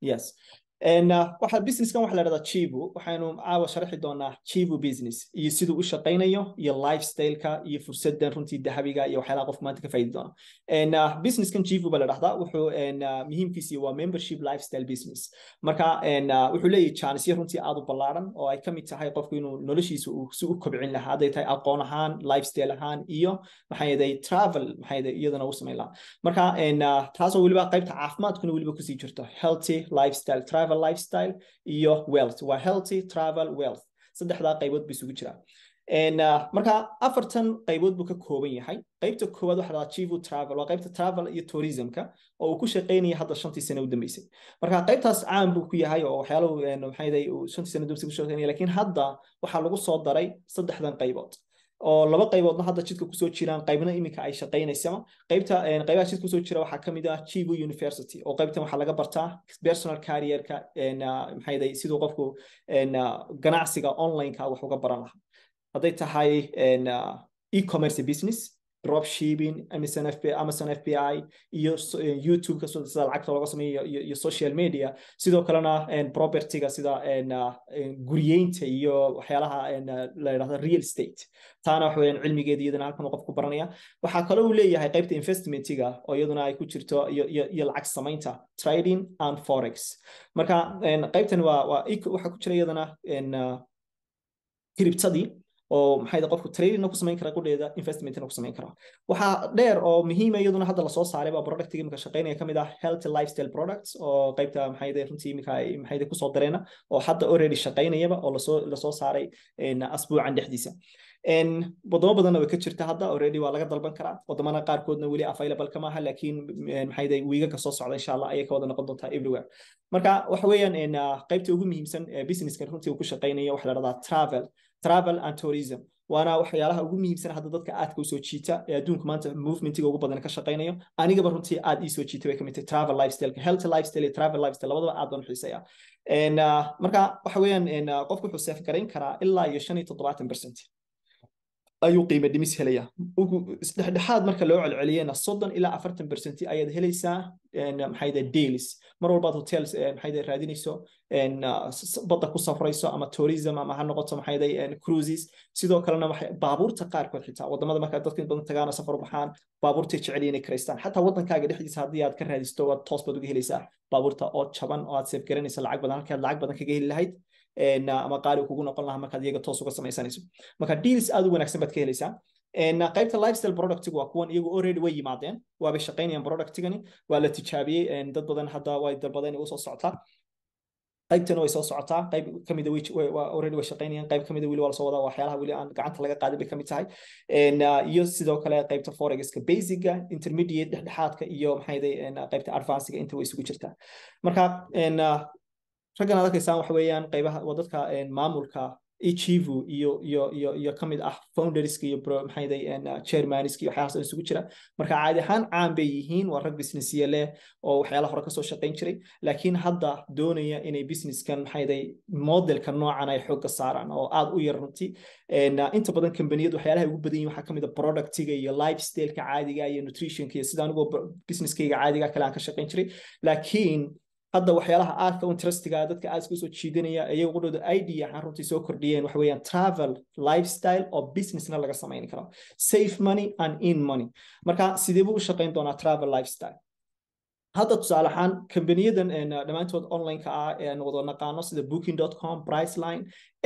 Yes. And waxa business kan waxa la yiraahdaa Chivo waxaanu caawa sharxi doonaa Chivo business iyo sidoo uu shaqeynayo iyo lifestyle-ka iyo fursadan runtii dahabiga iyo waxyaalaha qof maanta ka faa'iidi doona. And business kan Chivo baa la yiraahdaa wuxuu muhiimkiisa waa membership lifestyle business. Marka wuxuu leeyahay chance runtii aad u ballaaran oo ay kamid tahay qofku inuu noloshiisa uu si u kobcin lahaa haday tahay aqoon ahaan, lifestyle ahaan iyo maxay yahay travel maxay yahay iyadana uu sameyn lahaa. Marka taas oo waliba qaybta caafimaadkuna waliba ku sii jirto healthy lifestyle travel lifestyle iyo wealth waa healthy travel wealth saddexda qaybood bay isugu jiraan marka afartan qaybood buu ka kooban yahay qaybta koowaad waxa la Chivo travel waa qaybta travel iyo tourism-ka oo uu ku shaqeynaya hadda 5 sano u dambeysay marka qaybtaas caan buu ku yahay oo waxyaalo maxay yahay 5 sano u dambeysay ku shaqeynaya laakiin hadda waxa lagu soo daray saddexdan qaybood oo laba qayboodna hadda jidka ku soo jiraan qaybna iminka ay shaqeynaysaa qaybaha jidka ku soo jira waxa kamid ah Chivo University oo qaybtan waxa laga bartaa personal career-ka maxay yahay sidoo qofku ganacsiga online-ka wax uga baran lahaa haday tahay e-commerce business dropshipping Amazon FBA iyo YouTube ka sida lacagta looga sameeyo iyo social media sidoo kalena property-ga sida guriyeynta iyo waxyaalaha la yiraahdo real estate taana wax weeyaan cilmigeeda iyadana halkan qofku baranaya waxa kale uu leeyahay qaybta investment-iga oo iyaduna ay ku jirto iyo lacag samaynta trading and forex marka qaybtan waxa ku jira iyadana cryptadii oo maxay qofku trading ku sameyn kara qudheeda investment ku sameyn kara waxa dheer oo muhiim ah iyaduna hadda la soo saaray ba product-iga imika shaqeynaya kamid ah health lifestyle products oo qaybta maxay runtii imika maxay ku soo dareena oo hadda already shaqeynayaba oo la soo saaray asbuucan dhexdiisa wadamo badan way ka jirta hadda already waa laga dalban karaa wadamada qaar koodna wali available kama aha laakiin maxay wiiga ka soo socda insha Allah ay ka wada noqon doontaa everywhere marka waxa weeyaan qaybta ugu muhiimsan business-ka runtii uu ku shaqeynayo waxa la yiraahdaa travel and tourism waana waxyaalaha ugu muhiimsan hadda dadka aadka u soo jiita ee adduunka maanta movement-iga ugu badan ka shaqeynayo aniga ba runtii aad ii soo jiita way kamid tahay travel lifestyle health lifestyle iyo travel lifestyle labadaba aad baan xiiseeyaa marka waxa weeyaan qofku wuxuu save gareyn karaa ilaa iyo 75% ayuu qiimo dhimis helaya dhexdhexaad marka loo celceliyana 30 ilaa 40% ayaad helaysaa maxay tahay deals mar walba hotels maxay raadinayso badda ku safrayso ama tourism ama ha noqoto maxay tahay cruises sidoo kalena baabuurta qaar kood xitaa wadamada marka dadka badan tagaana safar baxaan baabuurta jecel inay kareystaan xataa wadankaaga dhexdiisa haddii aad ka raadisto waad toos baad uga helaysaa baabuurta oo jaban oo aad save garanaysa lacag badan halka lacag badan kaga heli lahayd ama qaali kugu noqon lahaa marka iyaga toos uga samaysanayso marka deals aad u wanaagsan baad ka helaysaa qaybta lifestyle product-igu waa kuwan iyagu already way yimaadeen waa bay shaqeynayaan product-igani waa la tijaabiyey dad badan hadda way dalbadeen u soo socotaa qaybtana way soo socotaa qayb kamid ah already way shaqeynayaan qayb kamid ah wili waa la soo wadaa waxyaalaha wili aan gacanta laga qaadin bay kamid tahay iyo sidoo kale qaybta forex-ka basic-ga intermediate dhexdhexaadka iyo maxay qaybta advanced-ga inta way isugu jirtaa marka raggan aad arkaysaan waxa weeyaan qaybaha wadadka maamulka Chivo iyo kamid ah founderska iyo maxay chairmanska iyo waxyaalahaas isugu jira marka caadi ahaan caan bay yihiin waa rag business leh oo waxyaalaha hore ka soo shaqeyn jiray laakiin hadda doonaya inay business-kan maxay modelka noocan ay xoog ka saaraan oo aad u yar runtii inta badan kambaniyadu waxyaalaha ugu badan yihiin waxa kamid ah product-iga iyo lifestyle-ka caadiga iyo nutrition-ka iyo sida anigu business-kayga caadiga kale aan ka shaqeyn jiray laakiin hadda waxyaalaha aadka interestiga dadka aad isku soo jiidanaya ayagu qodooda idea aan runtii soo kordhiyeen wax weeyaan travel lifestyle oo businessna laga sameyn karo save money and in money marka sidee buu u shaqeyn doonaa travel lifestyle hadda tusaale ahaan kambaniyadan dhammaantood online-ka ah ee aan wada naqaano sida booking.com Priceline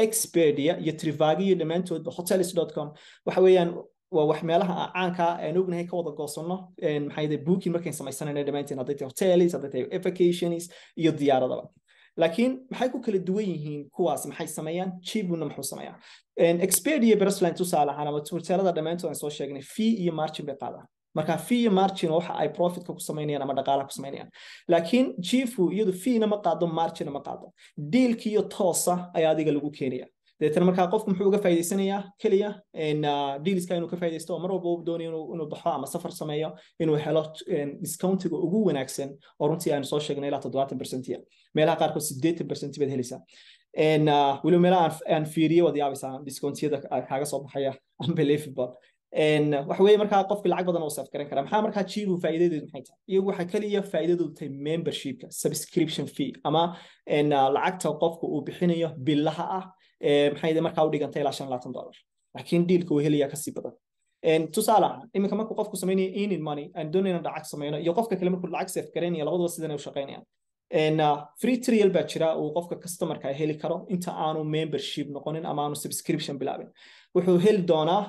Expedia iyo Trivago dhammaantood hotels.com waxa weeyaan waa wax meelaha caanka aan ognahay ka wada goosano maxay booking markay samaysanayna dhamaanteen haday tahay hotels haday tahay vacations iyo diyaaradaba laakiin maxay ku kala duwan yihiin kuwaas maxay sameeyaan Chivo-na muxuu sameeyaa Expedia Priceline tusaale ahaan ama hotelada dhamaantood aan soo sheegnay fee iyo margin bay qaadaan marka fee iyo margin waxa ay profit ku sameeyaan ama dhaqaalaha ku sameeyaan laakiin Chivo iyadu fee-na ma qaado margin ma qaado deal-ki iyo toosa ayaa adiga lagu keenaya deetana marka qofku muxuu uga faa'iideysanayaa kaliya dealska inuu ka faa'iideysto mar walba uu doonayo inuu baxo ama safar sameeyo inuu helo discount-iga ugu wanaagsan oo runtii aan soo sheegnay ilaa 70% meelaha qaar kood 80% baad helaysaa wili meelaha aan fiiriyo wad yaabaysaa discount-yada kaaga soo baxaya unbelievable waxa weeye markaa qofkii lacag badan oo saf garan kara maxaa markaa Chivo faa'iidadeedu maxay tahay iyagu waxa kaliya faa'iidadu tahay membershipka subscription fee ama lacagta qofku uu bixinayo billaha ah maxay markaa u dhigantay ilaa $25 laakiin dealka uu helayaa ka sii badan tusaale ahaan iminka markuu qofku samaynayo in money aan doonayna lacag samayno iyo qofka kale markuu lacag saf garanaya labaduba sidan ay u shaqaynayaan free trial baa jira uu qofka customerka heli karo inta aanu membership noqonin ama aanu subscription bilaabin wuxuu heli doonaa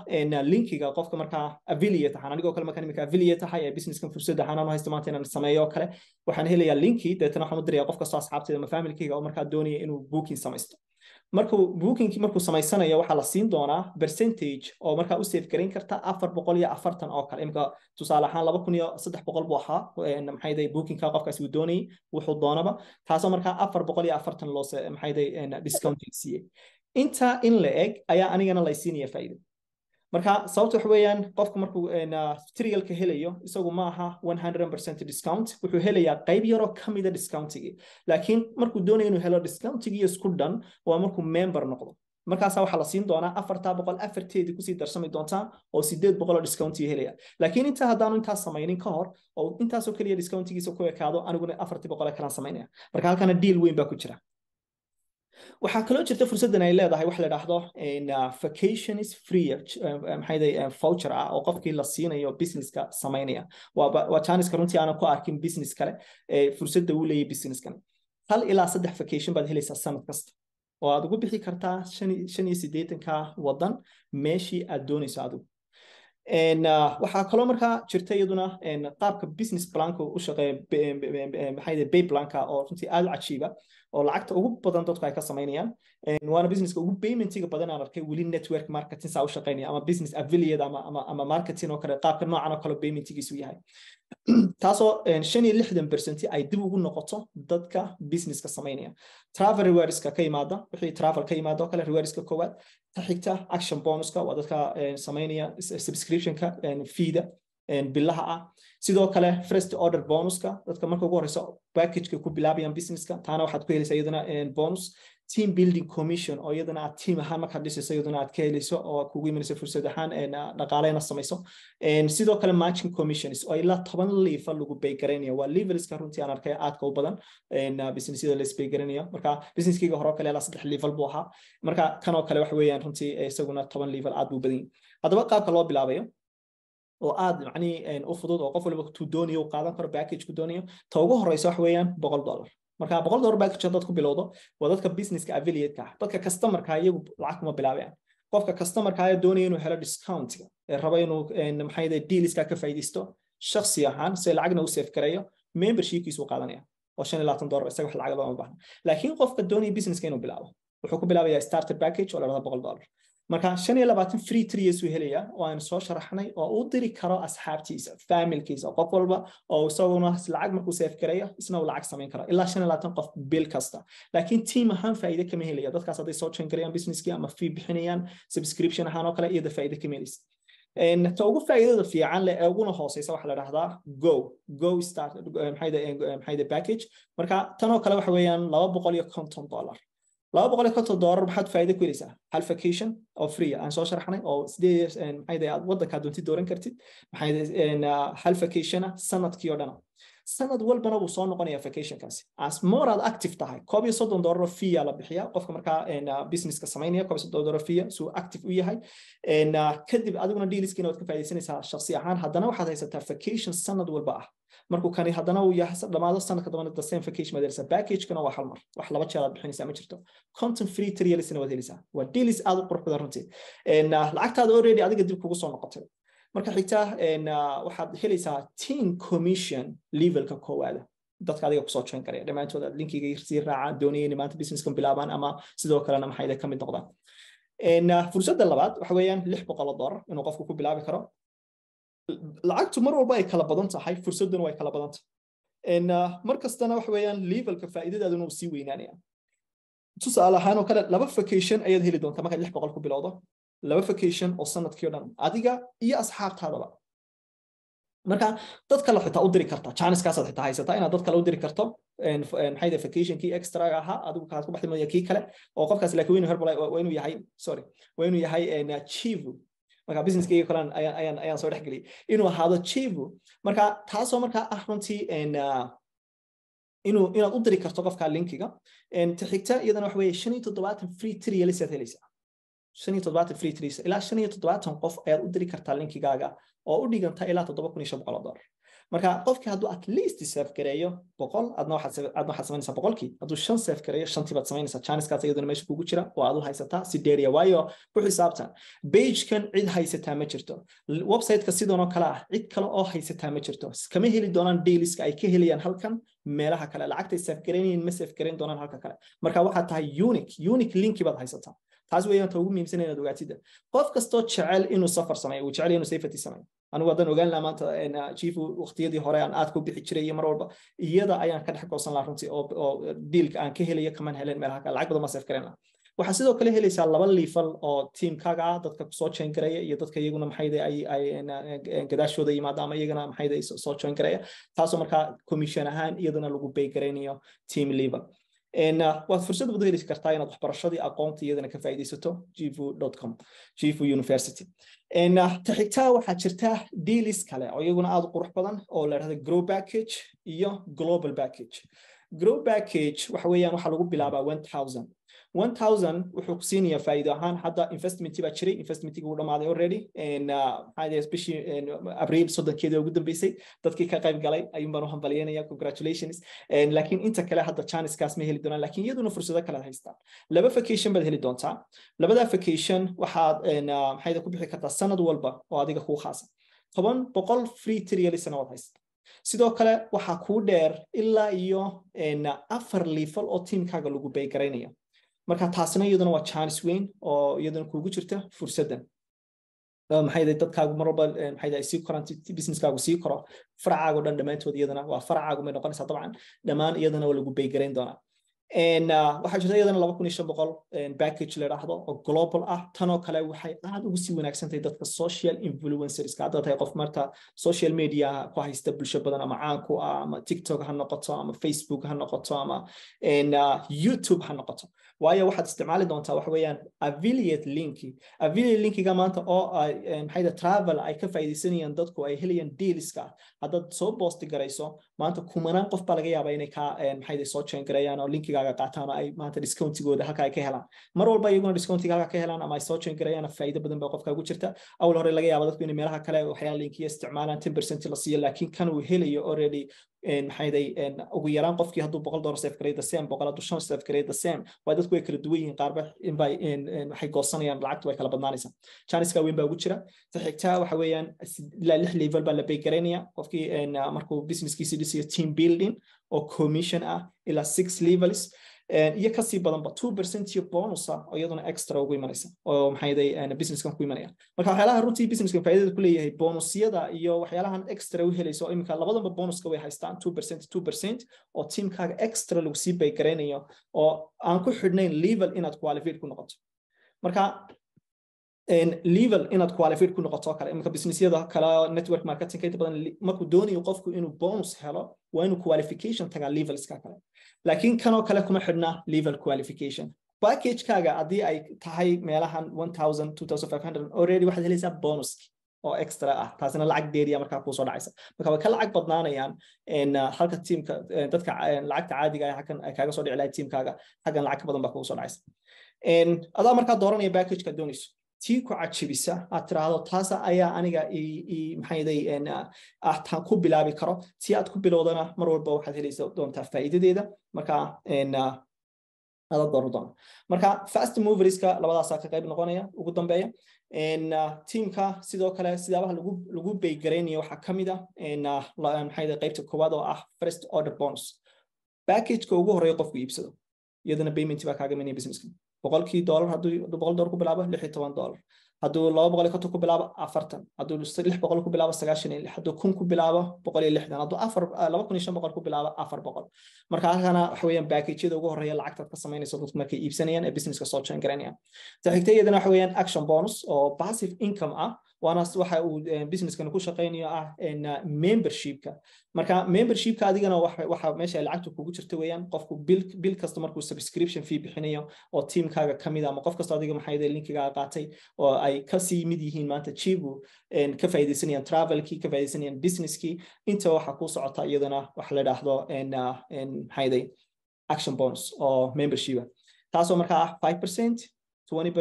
linkiga qofka markaa affiliate ahaan anigoo kale markaan iminka affiliate ahay ee businesskan fursad ahaan aan haysto maanta inaan sameeyo kale waxaan helayaa linki deetana waxaan u dirayaa qof kasta asxaabteeda ama familkayga oo markaa doonaya inuu booking samaysto markuu samaysanayo waxaa la siin doonaa percentage oo markaa u save gareyn karta 440 oo kale imka tusaale ahaan 2300 buu ahaa maxay bookingka qofkaasi uu doonayay wuxuu doonaba taasoo markaa 440 loo maxay discounting siiyay inta in la eg ayaa anigana la siinaya faa'iido marka sababtu wax weeyaan qofku markuu trialka helayo isagu ma aha 100% discount wuxuu helayaa qayb yar oo kamid ah discountigi laakiin markuu doonayo inuu helo discountigi isku dhan waa markuu member noqdo markaas waxa la siin doonaa 400 afarteedi ku sii darsami doontaa oo 800 discount helaya laakiin inta haddaanu intaas samaynin ka hor oo intaas oo kaliya discountigiisa ku ekaado aniguna 400 kala samaynaya marka halkana deal weyn baa ku jira waxaa kaloo jirta fursadan ay leedahay wax la dhaahdo vacation is free maxay voucher ah oo qofkii la siinayo businesska sameynaya waa chance runtii aan ku arkin business kale fursadda uu leeyahay businesskan 1 ilaa 3 vacation baad helaysaa sanad kasta oo aad ugu bixi kartaa 85 wadan meeshii aad doonayso adigu waxaa kaloo markaa jirta iyaduna qaabka business planka u shaqeeya maxay pay planka oo runtii aad u cajiiba oo lacagta ugu badan dadku ay ka sameynayaan waana businesska ugu paymentiga badan aan arkay weli network marketing saa u shaqeynaya ama business affiliate ama marketing oo kale qaabka noocan oo kale paymentigiisu yahay taasoo 65% ay dib ugu noqoto dadka businesska sameynaya travel rewards-ka ka yimaada wixii travel ka yimaada oo kale rewards-ka koowaad ta xigta action bonus-ka waa dadka sameynaya subscription-ka fee-da billaha ah sidoo kale first order bonuska dadka marka ugu horeyso package-ka ku bilaabayaan businesska taana waxaad ku helaysaa iyadana bonus team building commission oo iyadana aad team ahaan markaad dhisayso iyadana aad ka helayso oo kugu imanayso fursad ahaan dhaqaaleyna samayso sidoo kale matching commissions oo ilaa 10 level lagu bay garanayo waa levelska runtii aan arkay aadka u badan businessyada la isbay garanayo marka businesskiga hore kale ilaa 3 level buu ahaa marka kan oo kale wax weeyaan runtii isaguna 10 level aad buu badan hadaba qaabka loo bilaabayo oo aad macni u fudud oo qof walba ku doonayo uu qaadan karo package ku doonayo ta ugu horeyso wax weeyaan $100 marka $100 package dad ku bilowdo waa dadka businesska affiliate ka dadka customer-ka iyagu lacag kuma bilaabayaan qofka customer-ka ay doonaya inuu helo discount rabo inuu maxay deals-ka ka faa'iideysto shakhsi ahaan si lacagna u save gareeyo membership-kiisu qaadanaya oo $25 isaga wax lacag loo baahan laakiin qofka doonaya business-ka inuu bilaabo wuxuu ku bilaabayaa starter package oo la yiraahdo $100 marka 25 free trials uu helaya oo aan soo sharaxnay oo uu diri karo asxaabtiisa familkiisa qof walba oo isaguna lacag markuu save gareeyo isna uu lacag sameyn karo ilaa 25 qof bill kasta laakiin team ahaan faa'iido kama helaya dadkaas haday soo chain gareeyaan businesski ama fee bixinayaan subscription ahaan oo kale iyada faa'iido kama helaysa ta ugu faa'iidada fiican leh ee uguna hooseysa waxa la dhaahdaa go start maxay package marka tan oo kale waxa weeyaan $250 $250 maxaad faa'iido ku helaysaa hal vacation oo free aan soo sharaxnay oo maxay aad wadanka doonti dooran kartid maxay hal vacation sanadkii oo dhan sanad walbana wuu soo noqonayaa vacation-kaasi as more aad active tahay $30 fee la bixiya qofka markaa businesska sameynaya $30 fee soo active u yahay kadib adiguna dealskiina waad ka faa'iideysanaysaa shakhsi ahaan haddana waxaad haysataa vacation sanad walba ah markuu kani haddana uu yahay dhamaado sanadka dambana the same vacation madarasa package-kana waa hal mar wax laba jeer aad bixinaysaa ma jirto content free trials-na waad helaysaa waa deals aad u qurux badan runtii lacagtaada already adiga dib kugu soo noqotay marka xigta waxaad helaysaa team commission levelka koowaad dadka adiga kusoo join karaya dhamaantood aad linkiga sii raaca doonayeen maanta business-kan bilaabaan ama sidoo kalena maxay ka mid noqdaan fursadda labaad waxa weeyaan $600 inuu qofku ku bilaabi karo lacagtu mar walba ay kala badan tahay fursaduna way kala badan tahay mar kastana wax weeyaan levelka faa'iidadaaduna uu sii weynaanaya tusaale ahaan oo kale 2 vacation ayaad heli doontaa marka $600 ku bilowdo 2 vacation oo sanadkii oo dhan adiga iyo asxaabtaadaba marka dad kale xitaa u diri kartaa chance-kaas aad xitaa haysataa inaad dad kale u diri karto maxay vacation-kii extra ahaa adigu kaas ku baxday kii kale oo qofkaas laakiin inuu herbal waa inuu yahay Chivo marka businesskayga kalan ayaan soo dhexgeliyay inuu ahaado Chivo marka taasoo marka runtii inaad u diri karto qofka linkiga xigta iyadana wax weeye 75 free trials aad helaysaa 75 free trials ilaa 75 qof ayaad u diri kartaa linkigaaga oo u dhiganta ilaa $7,500 marka qofkii hadduu at least save gareeyo 100 adna waxaad samaynaysaa 100kii hadduu 5 save gareeyo 5tii baad samaynaysaa chanceskaas iyaduna meesha kugu jira oo aad u haysataa si dheeriya waayo ku xisaabtan page-kan cid haysataa ma jirto website-ka sidoo kale ah cid kale oo haysataa ma jirto kama heli doonaan dealska ay ka helayaan halkan meelaha kale lacagtay save gareeyeen ma save gareyn doonaan halka kale marka waxa tahay unique link baad haysataa taas weeyaan ta ugu muhiimsan inaad ogaatida qof kastoo jecel inuu safar sameeyo uu jecel inuu safety sameeyo anigu haddaan ogaan lahaa maanta Chivo waqtiyadii hore aan aad ku bixi jiray mar walba iyada ayaan ka dhex goosan lahaa runtii oo dealka aan ka helayo kaman helen meelaha kale lacag badan ma save gareyn lahaa waxaa sidoo kale helaysaa 2 level oo teamkaaga dadka soo join gareeya iyo dadka iyaguna maxayday ay gadaashooda yimaada ama iyagana maxayday soo join gareeya taasoo markaa commission ahaan iyadana lagu pay gareynayo team level waad fursad u heli kartaa inaad waxbarashadii aqoonta iyadana ka faa'iideysato chivo.com Chivo University taxigtaa waxaa jirta deals kale oo iyaguna aad u qurux badan oo la yiraahdo grow package iyo global package grow package waxa weeyaan waxa lagu bilaabaa 1000 wuxuu ku siinayaa faa'iido ahaan hadda investment baa jiray investment-gu uu dhamaaday already bishii April 3 ugu dambeysay dadkii ka qayb galay ayuun baan u hambalyeynaya congratulations laakiin inta kale hadda chanceskaas ma heli doonaan laakiin iyaduna fursado kale haystaan 2 vacation baad heli doontaa 2 vacation waxaad maxay ku bixi kartaa sanad walba oo adiga ku khaasan 100 free trial sanad haysta sidoo kale waxa ku dheer ilaa iyo 4 level oo teamkaaga lagu pay gareynayo marka taasina iyaduna waa chance weyn oo iyaduna kuugu jirta fursadan maxay dadkaagu mar walba maxay si korant businesskaagu sii koro faracaagu dhan dhamaantood iyadana waa faracaagu ma noqonaysa dabcan dhamaan iyadana waa lagu pay gareyn doonaa waxaa jirta iyadana 2500 package la yiraahdo oo global ah tanoo kale waxay aad ugu sii wanaagsantahay dadka social influencers ka tahay qof marka social media ku haysta bulsho badan ama caan ku ah ama TikTok ha noqoto ama Facebook ha noqoto ama YouTube ha noqoto waayo waxaad isticmaali doontaa wax weeyaan affiliate linkiga maanta oo maxay travel ay ka faa'iideysanayaan dadku ay helayaan dealska haddaad soo post garayso maanta kumanaan qof baa laga yaabaa inay ka maxay soo join gareeyaan oo linkigaaga qaataan ay maanta discountigooda halka ay ka helaan mar walba iyaguna discountigaaga ka helaan ama ay soo join gareeyaan faa'iido badan baa qofka ugu jirta awal hore laga yaabaa dadku inay meelaha kale waxyaalaha linkiga isticmaalaan 10% la siiyo laakiin kan uu helayo already maxay ugu yaraan qofkii hadduu $100 save gareeyo the same 100 save gareeyo the same waa dadku way kala duwan yihiin qaarba waxay goosanayaan lacagtu way kala badnaanaysaa chanceska weyn baa ugu jira taxigtaa waxa weeyaan ilaa 6 level baa la pay gareynaya qofkii markuu businesskiisa dhisiyo team building oo commission ah ilaa 6 levels iyo ka sii badanba 2% iyo bonus ah oo iyaduna extra ugu imanaysa oo maxay businesskan ku imanaya marka waxyaalaha runtii businesskan faa'iidada ku leeyahay bonusyada iyo waxyaalahan extra u helayso imika labadanba bonuska way haystaan 2% oo teamkaaga extra lagu sii pay gareynayo oo aan ku xidhnayn level inaad qualified ku noqoto marka level inaad qualified ku noqoto kale imika businessyada kale network marketing ka badan markuu doonayo qofku inuu bonus helo waa inuu qualification taga levelska kale laakiin kanoo kale kuma xidhna level qualification package-kaaga haddii ay tahay meelahan 1000 2500 already waxaad helaysaa bonus oo extra ah taasina lacag dheeriya markaa kuu soo dhacaysa marka way ka lacag badnaanayaan halka teamka dadka lacagta caadiga ah halkan ay kaaga soo dhici lahayd teamkaaga halkan lacag ka badan baa kuu soo dhacaysa adaa markaa dooranaya package-ka doonayso tii ku cajibisa aad tiraahdo taas ayaa aniga maxay taan ku bilaabi karo tii aad ku bilowdana mar walba waxaad helaysaa doontaa faa'iidadeeda marka aad dooran doona marka fast moverska labadaas ka qayb noqonaya ugu dambeeya teamka sidoo kale sidaabaha lagu pay gareynayo waxa kamid ah maxay qaybta koowaad oo ah first order bonus package-ka ugu horeeya qofku iibsado iyadana payment baa kaaga imanaya businesska $100 hadduu $100 ku bilaabo $16 hadduu 200 ku bilaabo 40 hadduu 600 ku bilaabo 96 hadduu 1000 ku bilaabo 160 hadduu 2500 ku bilaabo 400 marka halkana waxa weeyaan package-yada ugu horeeya lacagta ka sameynayso dadku markay iibsanayaan ee businesska soo join gareynayaan taxigtayadana waxa weeyaan action bonus oo passive income ah waana waxa uu business-kan ku shaqeynayo membership-ka marka membership-ka adigana waxa meesha lacagtu kugu jirta weeyaan qofku bill kasta markuu subscription fee bixinayo oo teamkaaga kamid ama qof kasta adiga maxay linkiga qaatay oo ay ka sii mid yihiin maanta Chibu ka faa'iideysanayaan travel-kii ka faa'iideysanayaan business-kii inta waxa ku socota iyadana wax la yiraahdo maxay action bonus oo membership taasoo markaa 5% $20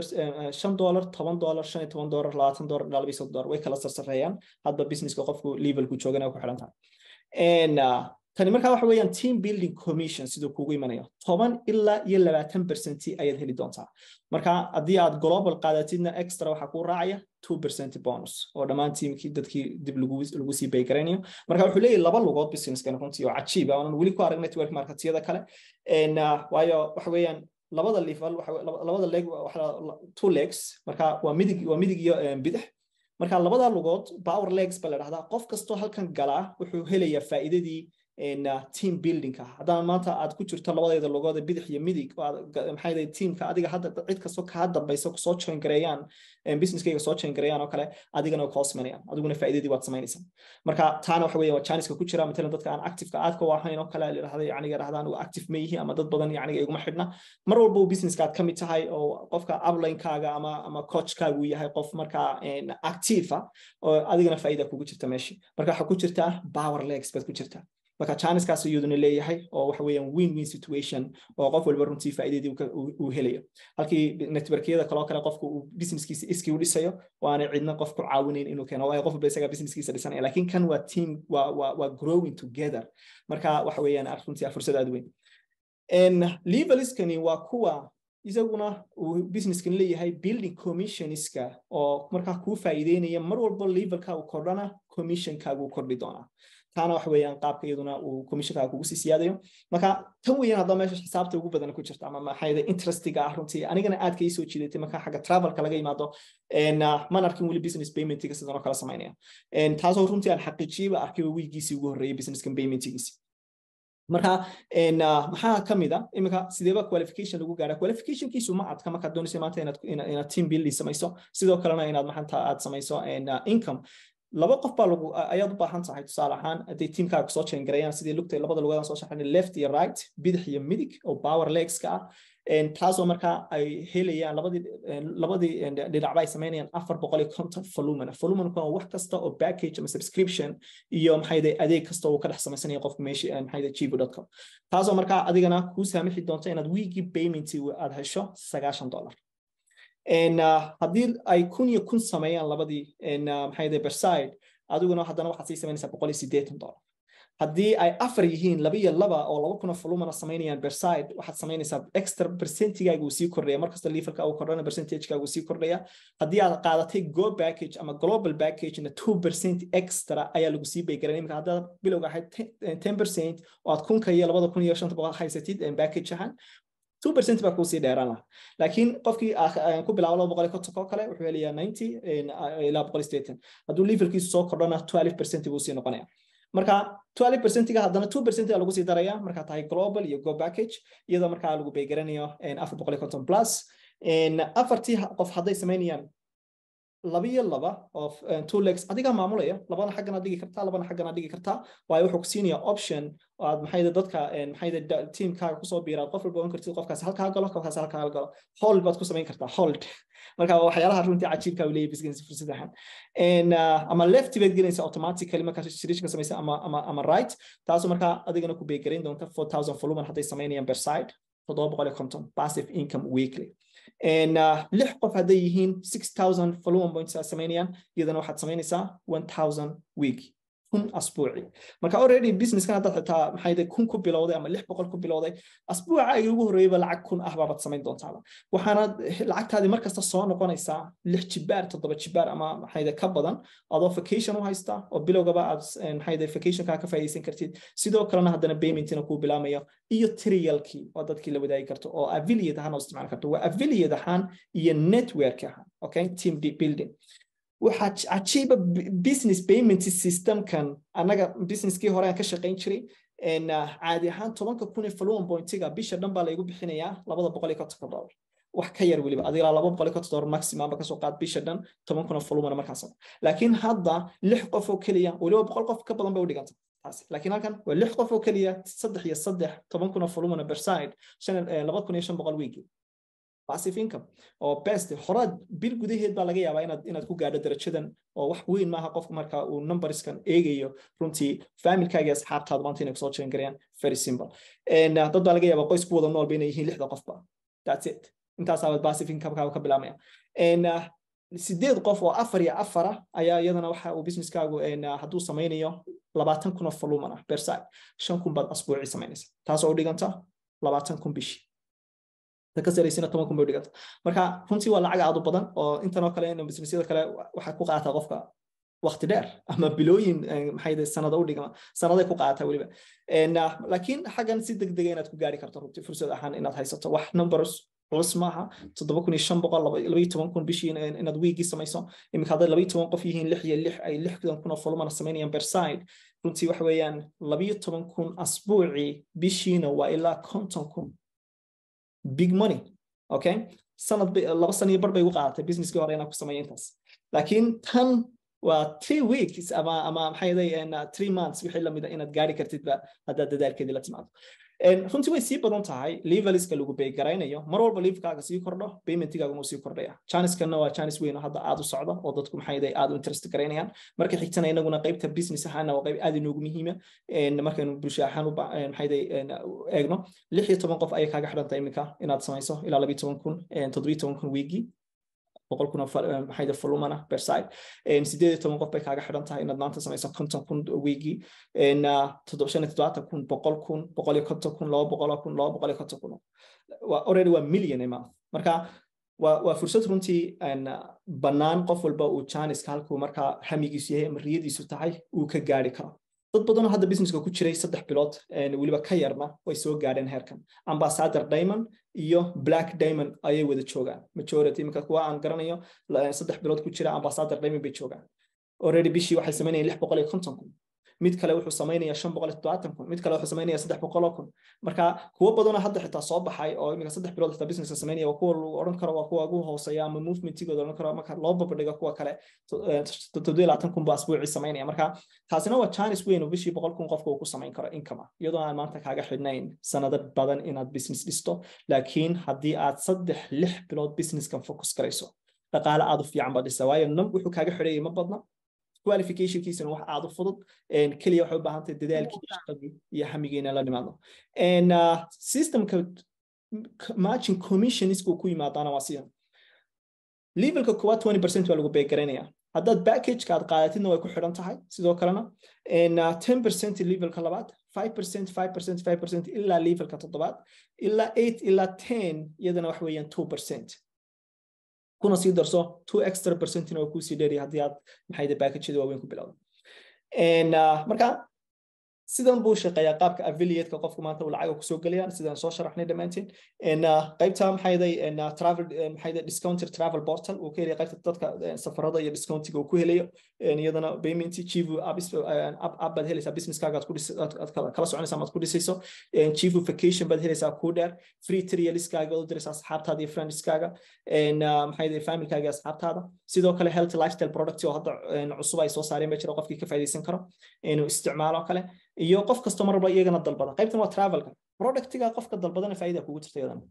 $5 $10 $15 $20 way kala sarsareeyaan hadba businesska qofku levelku joogana ku xiran tahay tani markaa waxa weeyaan team building commission sidoo kugu imanayo 10 ilaa 20% ayaad heli doontaa marka haddii aad global qaadatidna extra waxa ku raacaya 2% bonus oo dhammaan teamkii dadkii dib lagu sii bay garanayo marka wuxuu leeyahay laba lugood business-kan runtii oo cajiib ah oo weli ku arag network marketyada kale waayo waxa weeyaan labada level labada leg two legs marka waa midig iyo bidix marka labada lugood power legs baa la dhahdaa qof kasto halkan gala wuxuu helayaa faa'iidadii team building ka hadaan maanta aad ku jirto labadeeda lugood bidix iyo midig maxay teamka adiga hadda cid kasto ka dambayso ku soo join gareeyaan businesskayga soo join gareeyaan oo kale adigana ku hoosmanayaan adiguna faa'iidadii waad samaynaysaa marka taana waxa weeye waa chance ku jira midna dadka aan active ka aad ka waahayn oo kale leeyahay yani yiraahdaan uu active ma yihiin ama dad badan yani iguma xidhna mar walba uu businesska aad kamid tahay oo qofka upline kaaga ama coach kaaga uu yahay qof marka active oo adigana faa'iido kugu jirta meeshii marka waxa ku jirta power legs bad ku jirta marka chance kaas iyaduna leeyahay oo waxa weeyaan win-win situation oo qof walba runtii faa'iidadii uu helayo halkii networkyada kale qofku uu businesskiisa iskii u dhisayo waana cidna qof ku caawinayn inuu keeno waa qof walba isaga businesskiisa dhisanaya laakiin kan waa team waa growing together marka waxa weeyaan runtii fursad aad weyn leveliskani waa kuwa isaguna uu businesskan leeyahay building commissionska oo marka ku faa'iideynaya mar walba levelka uu kordhana commissionkaaga uu kordhi doonaa taana wax weeyaan qaabka iyaduna uu commissionka kugu sii siyaadayo marka tan weeyaan hadda meesha xisaabta ugu badan ku jirta ama maxayda interestiga ah runtii anigana aad ka soo jiidatay marka xagga travelka laga yimaado man arkin wali business payment-iga sidoo kale sameynaya taasoo runtii aan xaqiijiba arkay weegiisii ugu horeeyay business payment-igiisi marka maxaa kamid ah imika sideeba qualification lagu gaara qualification kiisu ma adka marka doonaysa maanta inaad team building samayso sidoo kalena inaad maxanta aad samayso income laba qof baa ayaad u baahan tahay tusaale ahaan haday teamkaaga soo join gareeyaan sidii lugtay labada lugood soo shaqeynay left iyo right bidix iyo midig oo power legs ka taasoo marka ay helayaan labadii dhinac ay sameynayaan 450 volume waa wax kasta oo package ama subscription iyo maxay adeeg kasta oo ka dhex sameysanayo qofka meeshii maxay chibu.com taasoo marka adigana ku saamixi doonto inaad weekly payment aad hesho $90 haddii ay kun sameeyaan labadii maxay per side adiguna haddana waxaad sii sameynaysaa $180 haddii ay afar yihiin laba iyo laba oo 2000 volume sameynayaan per side waxaad sameynaysaa extra percentage-gaaga uu sii kordhaya markasta levelka uu kordhana percentage-gaaga uu sii kordhaya haddii aad qaadatay go package ama global package na 2% extra ayaa lagu sii bay garan imka hadda bilowga ahayd 10% oo aad 1000 iyo 2500 haysatid package ahaan 2% baa ku sii dheeraan lahaa laakiin qofkii ku bilaabo 250 oo kale wuxuu helayaa 90 ilaa 180 hadduu levelkiisu soo kordhana 12% buu sii noqonayaa marka 12% ga haddana 2% lagu sii daraya marka tahay global iyo go package iyadoo marka lagu bay garanayo 450 plus afartii qof haday sameynayaan laba of two legs adiga maamulaya labana xaggana dhigi kartaa labana xaggana dhigi kartaa waayo wuxuu ku siinaya option oo aad maxay dadka maxay teamkaaga ku soo biiraad qof walba oo kartid qofkaas halka galo qofkaas halka galo hold baad ku sameyn kartaa hold marka waxyaalaha runtii cajiibka u leeyahay business fursadahan ama left baad gelinaysa automatically marka registration samaysa ama right taasoo marka adigana ku beegareyn doonta 4000 volume haday sameynayaan per side 750 passive income weekly lix qof haday yihiin 6000 volume points sameynayaan iyadana waxaad sameynaysaa 1000 week asbuuci marka already business kan hadda xitaa maxay kun ku bilowday ama 600 ku bilowday asbuuca ay ugu horeeyba lacag kun ah baad samayn doontaa waxaana lacagtaadi markasta soo noqonaysaa 6 jibaar 7 jibaar ama maxay ka badan adoo vacation u haysta oo bilowgaba aad maxay vacation ka faa'iideysan kartid sidoo kalena haddana paymentina ku bilaamayo iyo trialkii oo dadkii la wadaagi karto oo affiliate ahaan oo isticmaal karto waa affiliate ahaan iyo network ahaan okay team building waxa achieve business payment system kan anaga businesskii hore aan ka shaqeyn jiray caadi ahaan 10,000 volume pointiga bisha dhan baa la igu bixinayaa $250 wax ka yar waliba adiga $200 maximum ba ka soo qaad bisha dhan 10,000 follower markaas laakiin hadda 6 qof oo kaliya waliba 100 qof ka badan bay u dhigantay taas laakiin halkan waa 6 qof oo kaliya 3 iyo 3 10,000 follower per side 2,500 week passive income oo best horaad bil gudaheed baa laga yaabaa inaad ku gaadho darajadan oo wax weyn maaha qofku marka uu numberskan eegayo runtii familkaaga asxaabtaada maanta inay soo jeegan karayaan very simple dad baa laga yaabaa qoys ku wada nool inay yihiin 6 qofba that's it intaas aad passive income ka bilaabmaya sideed qof oo 4 iyo 4 ayaa iyadana waxa uu businesskaagu hadduu samaynayo 20,000 follower per site 5,000 baad asbuuci samaynaysa taas oo dhiganta 20,000 bishi ka sareysina 10,000 bay dhiganta marka runtii waa lacag aad u badan oo intan oo kale in businessyada kale waxa ku qaata qofka waqti dheer ama bilooyin maxay sanado u dhigama sanaday ku qaata waliba laakiin xagan si degdeg ah inaad ku gaari karto runtii fursad ahaan inaad haysato wax numbers plus maaha 7,500 bishii inaad weekii samayso imika hadday 12 qof yihiin 6 iyo 6 ay 6,000 follower samaynayaan per side runtii wax weeyaan 12,000 asbuuci bishiina waa ilaa 50,000 big money okay sanad 2 sano bar bay u qaadatay businesskii hore inaan ku sameeyo intaas laakiin tan waa 3 weeks ama maxay ahayd 3 months wixii la mid ah inaad gaari kartid ba hadda dadaalkeedii la timaado runtii way sii badan tahay leveliska lagu bay garaynayo mar walba levelkaaga sii kordho paymentigaaga uu sii kordhaya chance-kana waa chance weyn oo hadda aad u socdo oo dadku maxay ahayd aad u interest garaynayaan marka xigtana inaguna qaybta business ahaan waa qayb aad inoogu muhiima markaynu bulshada ahaan maxay ahayd eegno 16 qof ay kaaga xidhantay imika inaad samayso ilaa 12,000 weekii 100,000 maxay da folumana per side 18 qof bay kaaga xidhan tahay inaad maanta samayso 50,000 weekii 7,000 100,000 250,000 waa already waa million a month marka waa fursad runtii banaan qof walba uu chance halkuu marka hamigiisu yahay ama riyadiisu tahay uu ka gaari karo dad badan oo hadda businesska ku jiray 3 bilood waliba ka yarna way soo gaadheen heerkan ambassador diamond iyo black diamond ayay wada joogaan majority imika kuwa aan garanayo 3 bilood ku jira ambassador diamond bay joogaan already bishii waxay sameynayaan 650,000 mid kale wuxuu sameynaya 570,000 mid kale wuxuu sameynaya 300,000 marka kuwa badan hadda xitaa soo baxay oo imika 3 bilood xitaa business sameynaya waa kuwa lagu oran karo waa kuwa ugu hooseeya ama movementigooda oran karo marka loo babadhiga kuwa kale 7,000 baa asbuuci sameynaya marka taasina waa chance weyn oo bishii 100,000 qofka uu ku sameyn karo income iyadoo aan maanta kaaga xidhnayn sanado badan inaad business dhisto laakiin haddii aad 3-6 bilood businesskan focus garayso dhaqaale aad u fiican baad dhisa waayo wuxuu kaaga xidhayay ma badna qualification kiisana wax aad u fudud kaliya waxay u baahan tahay dadaalkii shaqadii iyo hamigeena la nimaado systemka matching commission isku ku yimaadana waa sidan levelka kuwa 20% waa lagu bay garanaya haddaad package ka aad qaadatidna way ku xidhan tahay sidoo kalena 10% levelka labaad 5% ilaa levelka 7 ilaa 8 ilaa 10 iyadana wax weeyaan 2% kuna sii darso 2 extra percent oo ku sii dheeri hadii aad maxay package-da waaweyn ku bilowdo marka sidan buu shaqeeyaa qaabka affiliate-ka qofku maanta uu lacag ku soo galayaan sidaan soo sharaxnay dhamaantiin qaybta maxay travel maxay discounted travel portal oo keenay qaybta dadka safarada iyo discountiga uu ku helayo iyadana payment Chivu app bad helaysa business-kaaga aad kala soconaysa ama aad ku dhisayso Chivu vacation bad helaysa ku dheer free trial-iskaaga oo diraysa asxaabtaada iyo friends-kaaga maxay family-kaaga asxaabtaada sidoo kale health lifestyle products oo hadda cusub ay soo saareen ma jiro qofkii ka faa'iideysan karo inuu isticmaalo kale iyo qof kasto marba iyagana dalbada qaybtan waa travelka productiga qofka dalbadana faa'iido kugu jirta iyadana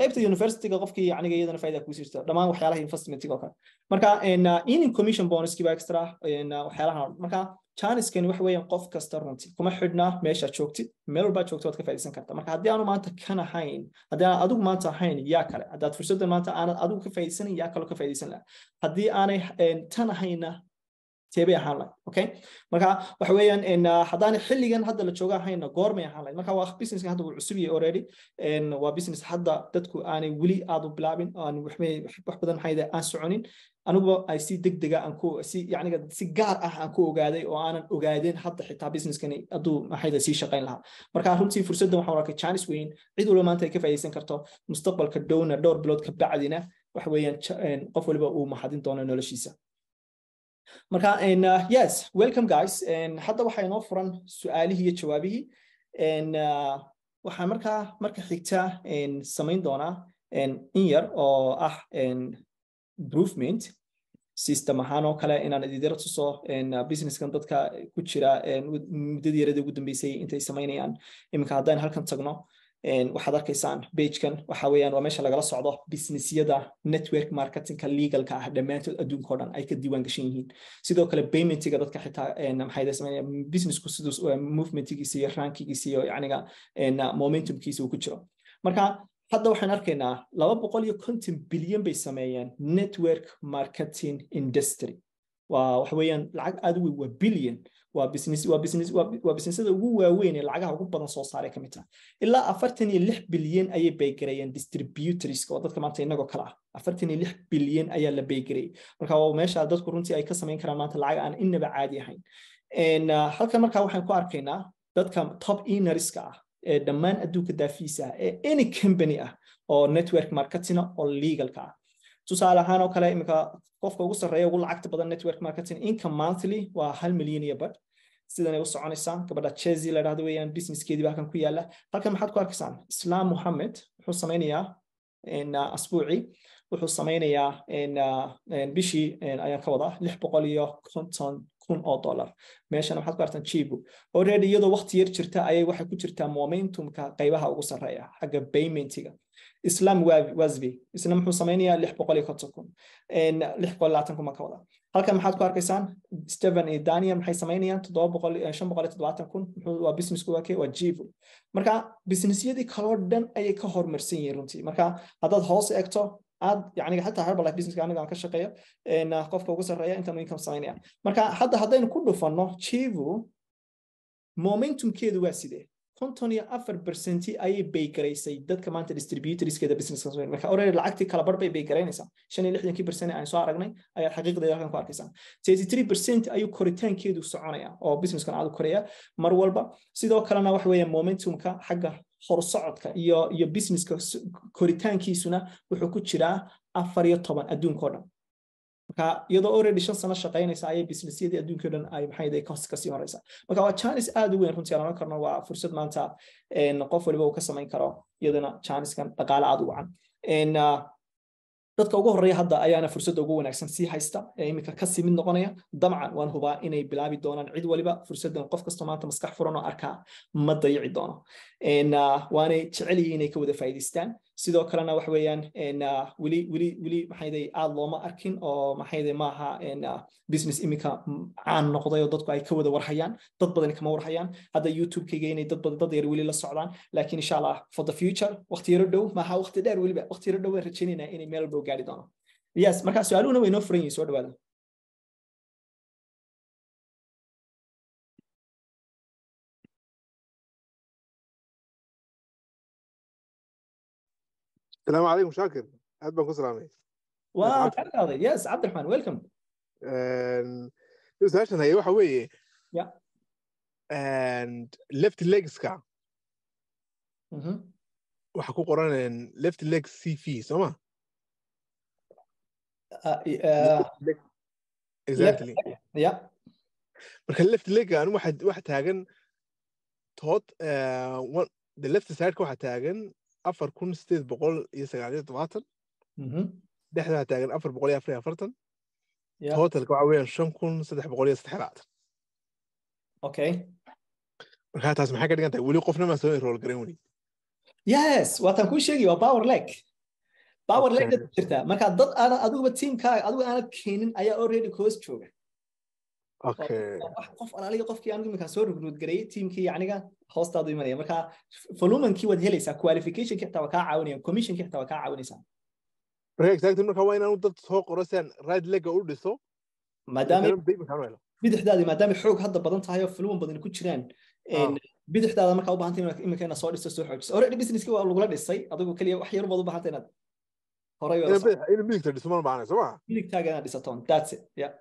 qaybta universityga qofkii yacniga iyadana faa'iido kugu jirta dhamaan waxyaalaha investmentiga oo kale marka in commission bonus kiba extra waxyaalaha marka chance-kan wax weeyaan qof kasta runtii kuma xidhna meesha joogtid meel walba joogto waad ka faa'iideysan kartaa marka haddii aanu maanta kan ahayn haddii aan adigu maanta ahayn yaa kale haddaad fursaddan maanta aanad adigu ka faa'iideysanin yaa kale ka faa'iideysan lahaa haddii aanay tan ahayna teebay ahaan lahayd okay marka waxa weeyaan haddaan xilligan hadda la jooga ahayna goormay ahaan lahayd marka waa business hadda uu cusub yahay already waa business hadda dadku aanay weli aad u bilaabin aan wax badan maxay aan soconin anugu ay si degdeg ah aan ku si yacniga si gaar ah aan ku ogaaday oo aanan ogaadin hadda xitaa businesskani aduu maxay sii shaqayn lahaa marka runtii fursaddan waxaan arkay chance weyn cid walba maanta ay ka faa'iideysan karto mustaqbalka dhowna dhowr bilood ka bacdina wax weeyaan qof waliba uu mahadin doono noloshiisa marka yes welcome guys hadda waxay noo furan su'aalihii iyo jawaabihii waxaan marka xigta samayn doonaa in yar oo ah improvement system ahaan oo kale inaan idin tuso businesskan dadka ku jira muddadii yarada ugu dambeysay intay samaynayaan iminka haddaan halkan tagno waxaad arkaysaan pagekan waxa weeyaan waa meesha lagala socdo businessyada network marketingka legalka ah dhammaantood adduunka oo dhan ay ka diiwaan gashan yihiin sidoo kale paymentiga dadka xitaa maxay sameeyaan businessku siduu movementkiisa iyo rankigiisa iyo yacniga momentumkiisa uu ku jiro marka hadda waxaan arkaynaa 250 bilyan bay sameeyeen network marketing industry waxa weeyaan lacag aad u weyn waa billion waa businessada ugu waaweyn ee lacagaha ugu badan soo saaray kamid tahay ilaa 46 bilyan ayay baygareeyeen distributors oo dadka maanta inagoo kala ah 46 bilyan ayaa la baygareeyay marka waa meesha dadku runtii ay ka sameyn karaan maanta lacag aan inaba caadi ahayn halkan marka waxaan ku arkaynaa dadka top earnerska ah ee dhammaan adduunka daafiisa ee any company ah oo network marketing oo legalka ah tusaale ahaan oo kale imika qofka ugu sarreeya ugu lacagta badan network marketing income monthly waa 1 milyan iyo bad sidan ay u soconaysaa gabadha Chezi la yiraahdo weeyaan businesskeedii halkan ku yaala halkan maxaad ku arkaysaan Islam Mohammed wuxuu sameynayaa asbuuci wuxuu sameynayaa bishii ayaan ka wadaa 650,000 meeshana waxaad ku arkaan Chibu already iyadoo waqti yar jirta ayay waxay ku jirtaa momentumka qaybaha ugu sarreeya xagga paymentiga Islam Wazbi isna muxuu sameynayaa 650,000 ma ka wada halkan maxaad ku arkaysaan Steven iyo Daniel maxay sameynayaan 570,000 waa business ku waa Chibu marka businessyadii kale oo dhan ayay ka hormarsan yihiin runtii marka haddaad hoos eegto aad yani xataa Herbalife business aniga aan ka shaqeeyo qofka ugu sarreeya inta income sameynaya marka hadda haddaynu ku dhufano Chivu momentumkeedu waa sidee 54% ayay baygareysay dadka maanta distributorskeeda business ka marka already lacagtii kala bar bay baygareynaysaa 65% aan soo aragnay ayaa xaqiiqdeeda halkan ku arkaysaa 33% ayuu koritaankeedu soconaya oo businesskan aad u koraya mar walba sidoo kalena wax weeye momentumka xagga horsocodka iyo businesska koritaankiisuna wuxuu ku jiraa 14 adduunka oo dhan marka iyadoo already 5 sano shaqeynaysa ayay businessyadii adduunka oo dhan ay maxay day ka sii horeysa marka waa chance aad u weyn runtii aan karno waa fursad maanta qof waliba uu ka sameyn karo iyadana chance-kan dhaqaale aad u wacan dadka ugu horeeya hadda ayaana fursad ugu wanaagsan si haysta imika ka simid noqonaya dabcan waan hubaa inay bilaabi doonaan cid waliba fursadan qof kasta maanta maskax furan oo arka ma dayici doono waanay jecel yihiin inay ka wada faa'iideystaan sidoo kalena wax weeyaan wili maxayday aad looma arkin oo maxayday maaha business imika caan noqday oo dadku ay ka wada warhayaan dad badan kama warhayaan hadda YouTube-kayga inay dad yar wili la socdaan laakiin insha Allah for the future waqti yar dhow maaha waqti dheer waliba waqti yar dhow rajaynayna inay meel dhow gaari doono yes marka su'aaluhuna way noo furan yihiin soo dhawaada السلام عليكم شاكر أهلا بكم سلامي يس عبد الرحمن ويلكم سؤالنا هي waxa weeye yeah and left legs ka waxa ku qoran left leg CV soma exactly yeah marka left leg aan waxa taagan tood the left side ka waxa taagan 4,897 dhexda taagan 444 total ka weeyaan 5,303 okay marka taas maxay ka dhigan tahay wali qofna ma soo enroll gareyn wali yes waatan ku sheegay waa power leg jirta marka dad aan adigu teamkaaga adigu aan keenin ayaa already coach jooga okay qof alaaliga qofkii aan imika soo recruit gareeyay teamkii yacniga hoostaadu imanaya marka volume-kii waad helaysaa qualification-kii xitaa waa kaa caawinaya commission-kii xitaa waa kaa caawinaysaa marka exactly marka waa inaan dad soo qoro si aan right leg u dhiso maadaama bidixdaadii maadaama xoog hadda badan tahay oo volume badan ku jiraan bidixdaada markaa u baahantay imika inaad soo dhisto soo xoojiso already business-kii waa lagula dhisay adigu kaliya wax yar baad u baahantay inaad horay ina midigta dhiso ma baahnay soo ma midigtaaga inaad dhisatoon that's it yeah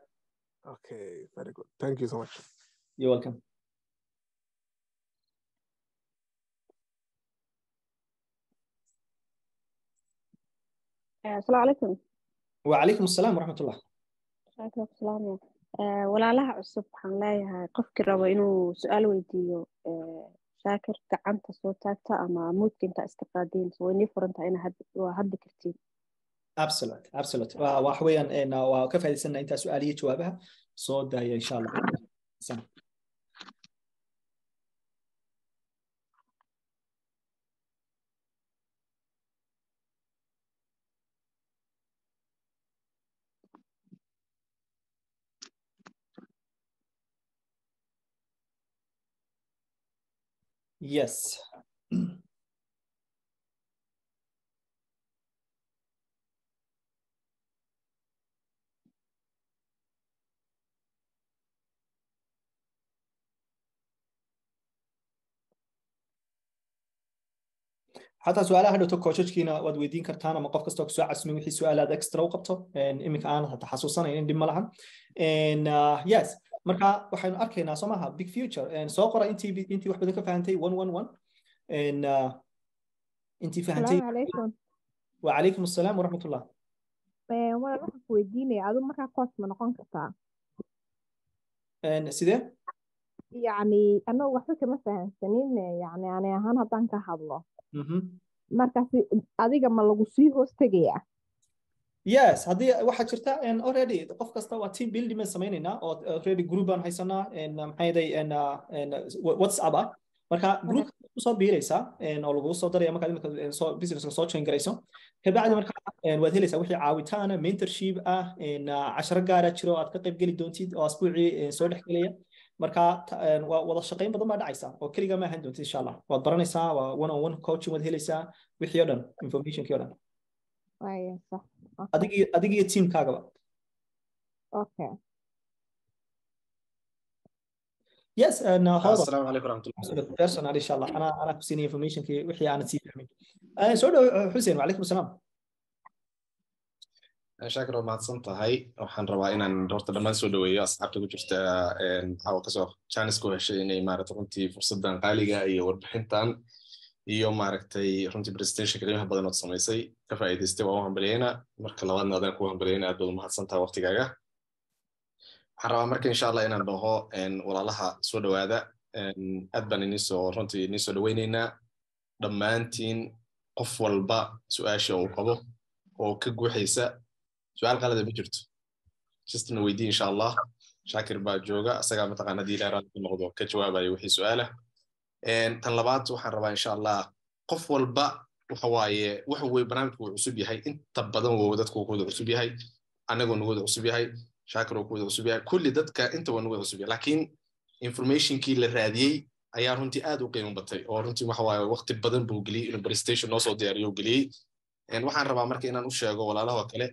okay very good thank you so much you're welcome السلام عليكم وعليكم السلام ورحمة الله عليكم السلام walaalaha cusub waxaan leeyahay qofkii rabo inuu su'aal weydiiyo shaakir gacanta soo taagta ama moodka inta iska qaadeen soo inii furanta ina hadda kartiin absolute wax weeyaan waa ka faa'iideysanaa inta su'aaliyo jawaabaha soo daaya insha Allah yes حتى سؤالها هذا كوتشكينا واد ويدين كرتانا ما قف كستوك سؤال عسمي وحي سؤالات اكسترا وقبته ان امك انا تحسسنا ان دي ملها ان يس marka waxaynu arkaynaa somaha big future and soo qora intii wax badan ka fahantay 111 and intii fahantay السلام عليكم wa alaykum assalam wa rahmatullah wala waxaan ku weydiinaya adu markaa coach ma noqon kartaa and sidee yacni annagu waxba kama fahansanin yacni ani ahaan haddaan ka hadlo markaasi adiga ma lagu sii hoos tegayaa yes haddii waxa jirta and already qof kasta waa team building ma sameynayna oo already group aan haysanaa and maxayday and WhatsApp marka group soo biiraysa oo lagu soo daraya marka imika soo business soo chain garayso kabacdi marka waad helaysaa wixii caawitaana mentorship in 10 gaar ah jiro aad ka qayb gali doontid oo asbuuci soo dhaxgalaya marka wada shaqeyn badan baa dhacaysa oo kaliya ma ahan doontid insha Allah waad baranaysaa waa one on one coaching waad helaysaa wixii oo dhan information kii oo dhan waayo sax adiga team kaaga okay yes and السلام عليكم ورحمة الله personal ان شاء الله انا كسيني information كي وحي انا سي فهمي سو حسين وعليكم السلام شاكر oo mahadsan tahay waxaan rabaa inaan horta dhammaan soo dhaweeyo asxaabta ku jirta waxa ka soo chance ku heshay inay maaragtay runtii fursadan qaaliga iyo warbixintan iyo maaragtay runtii presentation qiimaha badan oo sameysay ka faa'iideystay waa hambalyeena marka labaadna adan ku hambalyeena aad baad mahadsan tahay waqtigaaga waxaan rabaa marka insha Allah inaan dhaho walaalaha soo dhawaada aad baan runtii idin soo dhaweynaynaa dhammaantiin qof walba su'aasha uu qabo oo ka guuxaysa su'aal qalad ma jirto just na weydii insha Allah shaakir baa jooga asaga mataqaana hadii ilaahay raali noqdo ka jawaabayo wixii su'aala tan labaad waxaan rabaa insha Allah qof walba waxa waaye waxa way barnaamijku cusub yahay inta badan oo dadku ku cusub yahay anagu nagu cusub yahay shaakir oo ku cusub yahay kulli dadka inta waa nagu cusub yahay laakiin information kii la raadiyay ayaa runtii aad u qiimo batay oo runtii waxa waaye waqti badan buu geliyay in presentation noo soo diyaariyo geliyay waxaan rabaa marka inaan u sheego walaalaha kale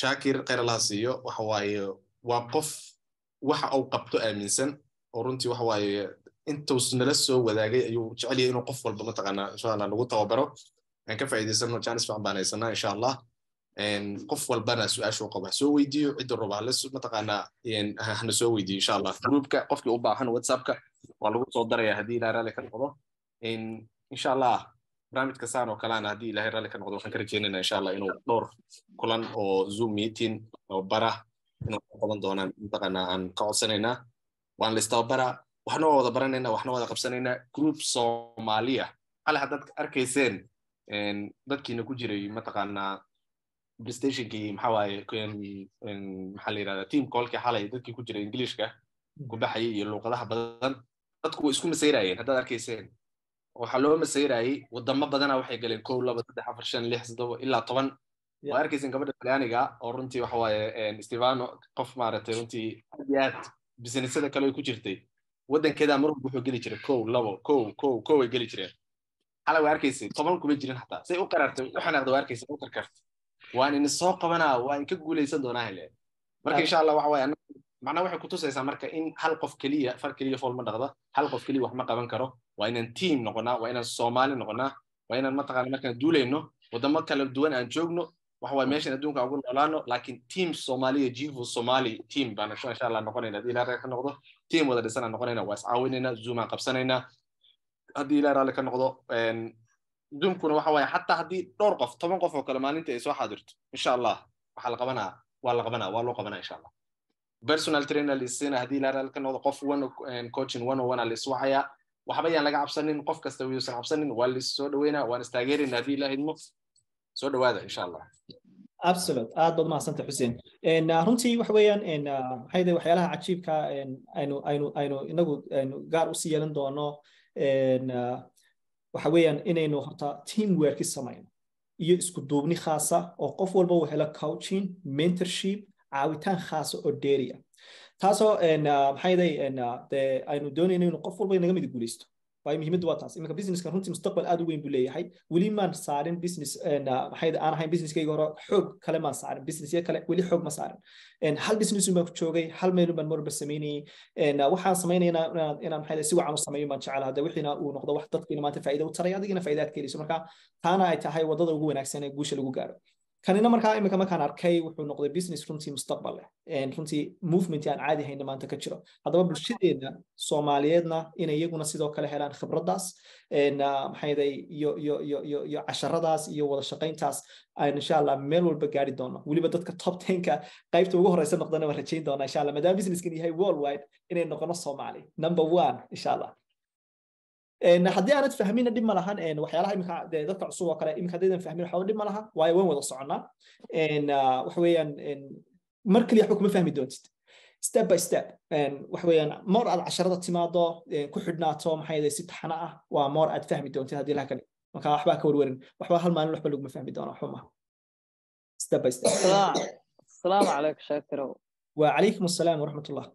shaakir khayr Allah siiyo waxa waaye waa qof waxa uu qabto aaminsan oo runtii waxa waaye intuu nala soo wadaagay ayuu jecel yahay inuu qof walba mataqaana insha Allah nagu tababaro aan ka faa'iideysano chance fiican baan haysanaa insha Allah qof walbana su'aashu qabo soo weydiiyo cid raba la mataqaana hana soo weydiiyo insha Allah groupka qofkii u baahan WhatsAppka waa lagu soo darayaa hadii ilaahay raali ka noqdo insha Allah barnaamijka saan oo kaleana hadii ilaahay raali ka noqdo waxaan ka rajeynaynaa insha Allah inuu dhowr kulan oo Zoom meeting oo bara inuu qaban doonaan mataqaana aan ka codsanaynaa waan la istabara waxna wada baranaynaa waxna wada qabsanaynaa group Soomaaliya hal hadad arkayseen dadkiina ku jiray mataqaana presentation-kii maxaa waaye maxaa la yiraahdaa team call-kii xalay dadkii ku jiray Englishka ku baxay iyo luqadaha badan dadku isku masayrayeen haddaad arkayseen waxa loo masayrayay wadamo badana waxay galeen 1 2 3 4 5 6 7 ilaa 10 waa arkayseen gabadha Talyaaniga oo runtii waxa waaye Stefano qof maaragtay runtii aad businessada kale ku jirtay wadankeeda mar wuxuu geli jiray 1 2 ay geli jireen xalay waa arkayseen 10 kuma jirin hatta say u qarartay waxaan aqdo arkayseen u karkartay waan in soo qabanaa waan ka guuleysan doonaa hele marka insha Allah waxa waaye macna waxay ku tusaysaa marka in hal qof kaliya far kaliya fool ma dhaqda hal qof kaliya wax ma qaban karo waa inaan team noqonaa waa inaan Soomaali noqonaa waa inaan mataqaan markaan duuleyno wadamo kala duwan aan joogno waxa waaye meeshan adduunka ugu noolaano laakiin team Soomaaliya jiifu Soomaali team baan insha Allah noqonaynaa hadii ilaahay ka noqdo team wada dhisana noqonaynaa waa iscaawinaynaa Zoom aan qabsanaynaa hadii ilaahay ka noqdo Zoom-kuna waxa waaye hatta hadii dhowr qof 10 qof oo kale maalintii ay soo xaadirto insha Allah waxa la qabanaa waa loo qabanaa insha Allah personal trainer lisina hadii la halkan wada qof coaching 101 la iswaxaya waxba yaan laga cabsanin qof kasta wuu soo cabsanin waa la soo dhaweynaa waan istaageerin hadii la hidmo soo dhawaada insha Allah absolute aad baad mahadsan tahay Xuseen runtii wax weeyaan maxay waxyaalaha cajiibka aynu inagu gaar u sii yeelan doono waxa weeyaan inaynu horta teamwork sameeyno iyo isku duubni khaasa oo qof walba uu helo coaching mentorship caawitaan khaas oo dheeriya taasoo maxay aynu doonayno inuu qof walba inaga mid guuleysto way muhiimadu waa taas iminka businesska runtii mustaqbal aad u weyn buu leeyahay weli maan saarin business maxay aan ahayn businesskayga hore xoog kale maan saarin businessya kale weli xoog ma saarin hal business baan ku joogay hal meel baan marba sameynayay waxaan sameynaynaa inaan maxay si wacan u sameeyo maan jecel hadda wixiina uu noqdo wax dadkiina maanta faa'iido u taray adigina faa'iido aad ka helayso marka taana ay tahay wadada ugu wanaagsan ee guusha lagu gaaro kanina markaa imika markaan arkay wuxuu noqday business runtii mustaqbal leh runtii movement aan caadi ahayn maanta ka jiro haddaba bulshadeena Soomaaliyeedna in iyaguna sidoo kale helaan khibradaas maxay iyo casharadaas iyo wada shaqayntaas aan insha Allah meel walba gaari doono waliba dadka top 10ka qaybta ugu horeysa noqdana waan rajayn doonaa insha Allah maadaama businesskan yahay worldwide inay noqono Soomaali number 1 insha Allah haddii aanad fahmin dib ma lahan waxyaalaha imika dadka cusub oo kale imika hadaydan fahmin waxa dib ma laha waayo waan wada soconaa wax weeyaan mar kaliya waxba kuma fahmi doontid step by step wax weeyaan mar aad casharada timaado ku xidhnaato maxay si taxana ah waa mar aad fahmi doontid hadii la kale marka waxba ka warwarin waxba hal maalin waxba lagu fahmi doono xuma step by step السلام عليكم شاكر وعليكم السلام ورحمة الله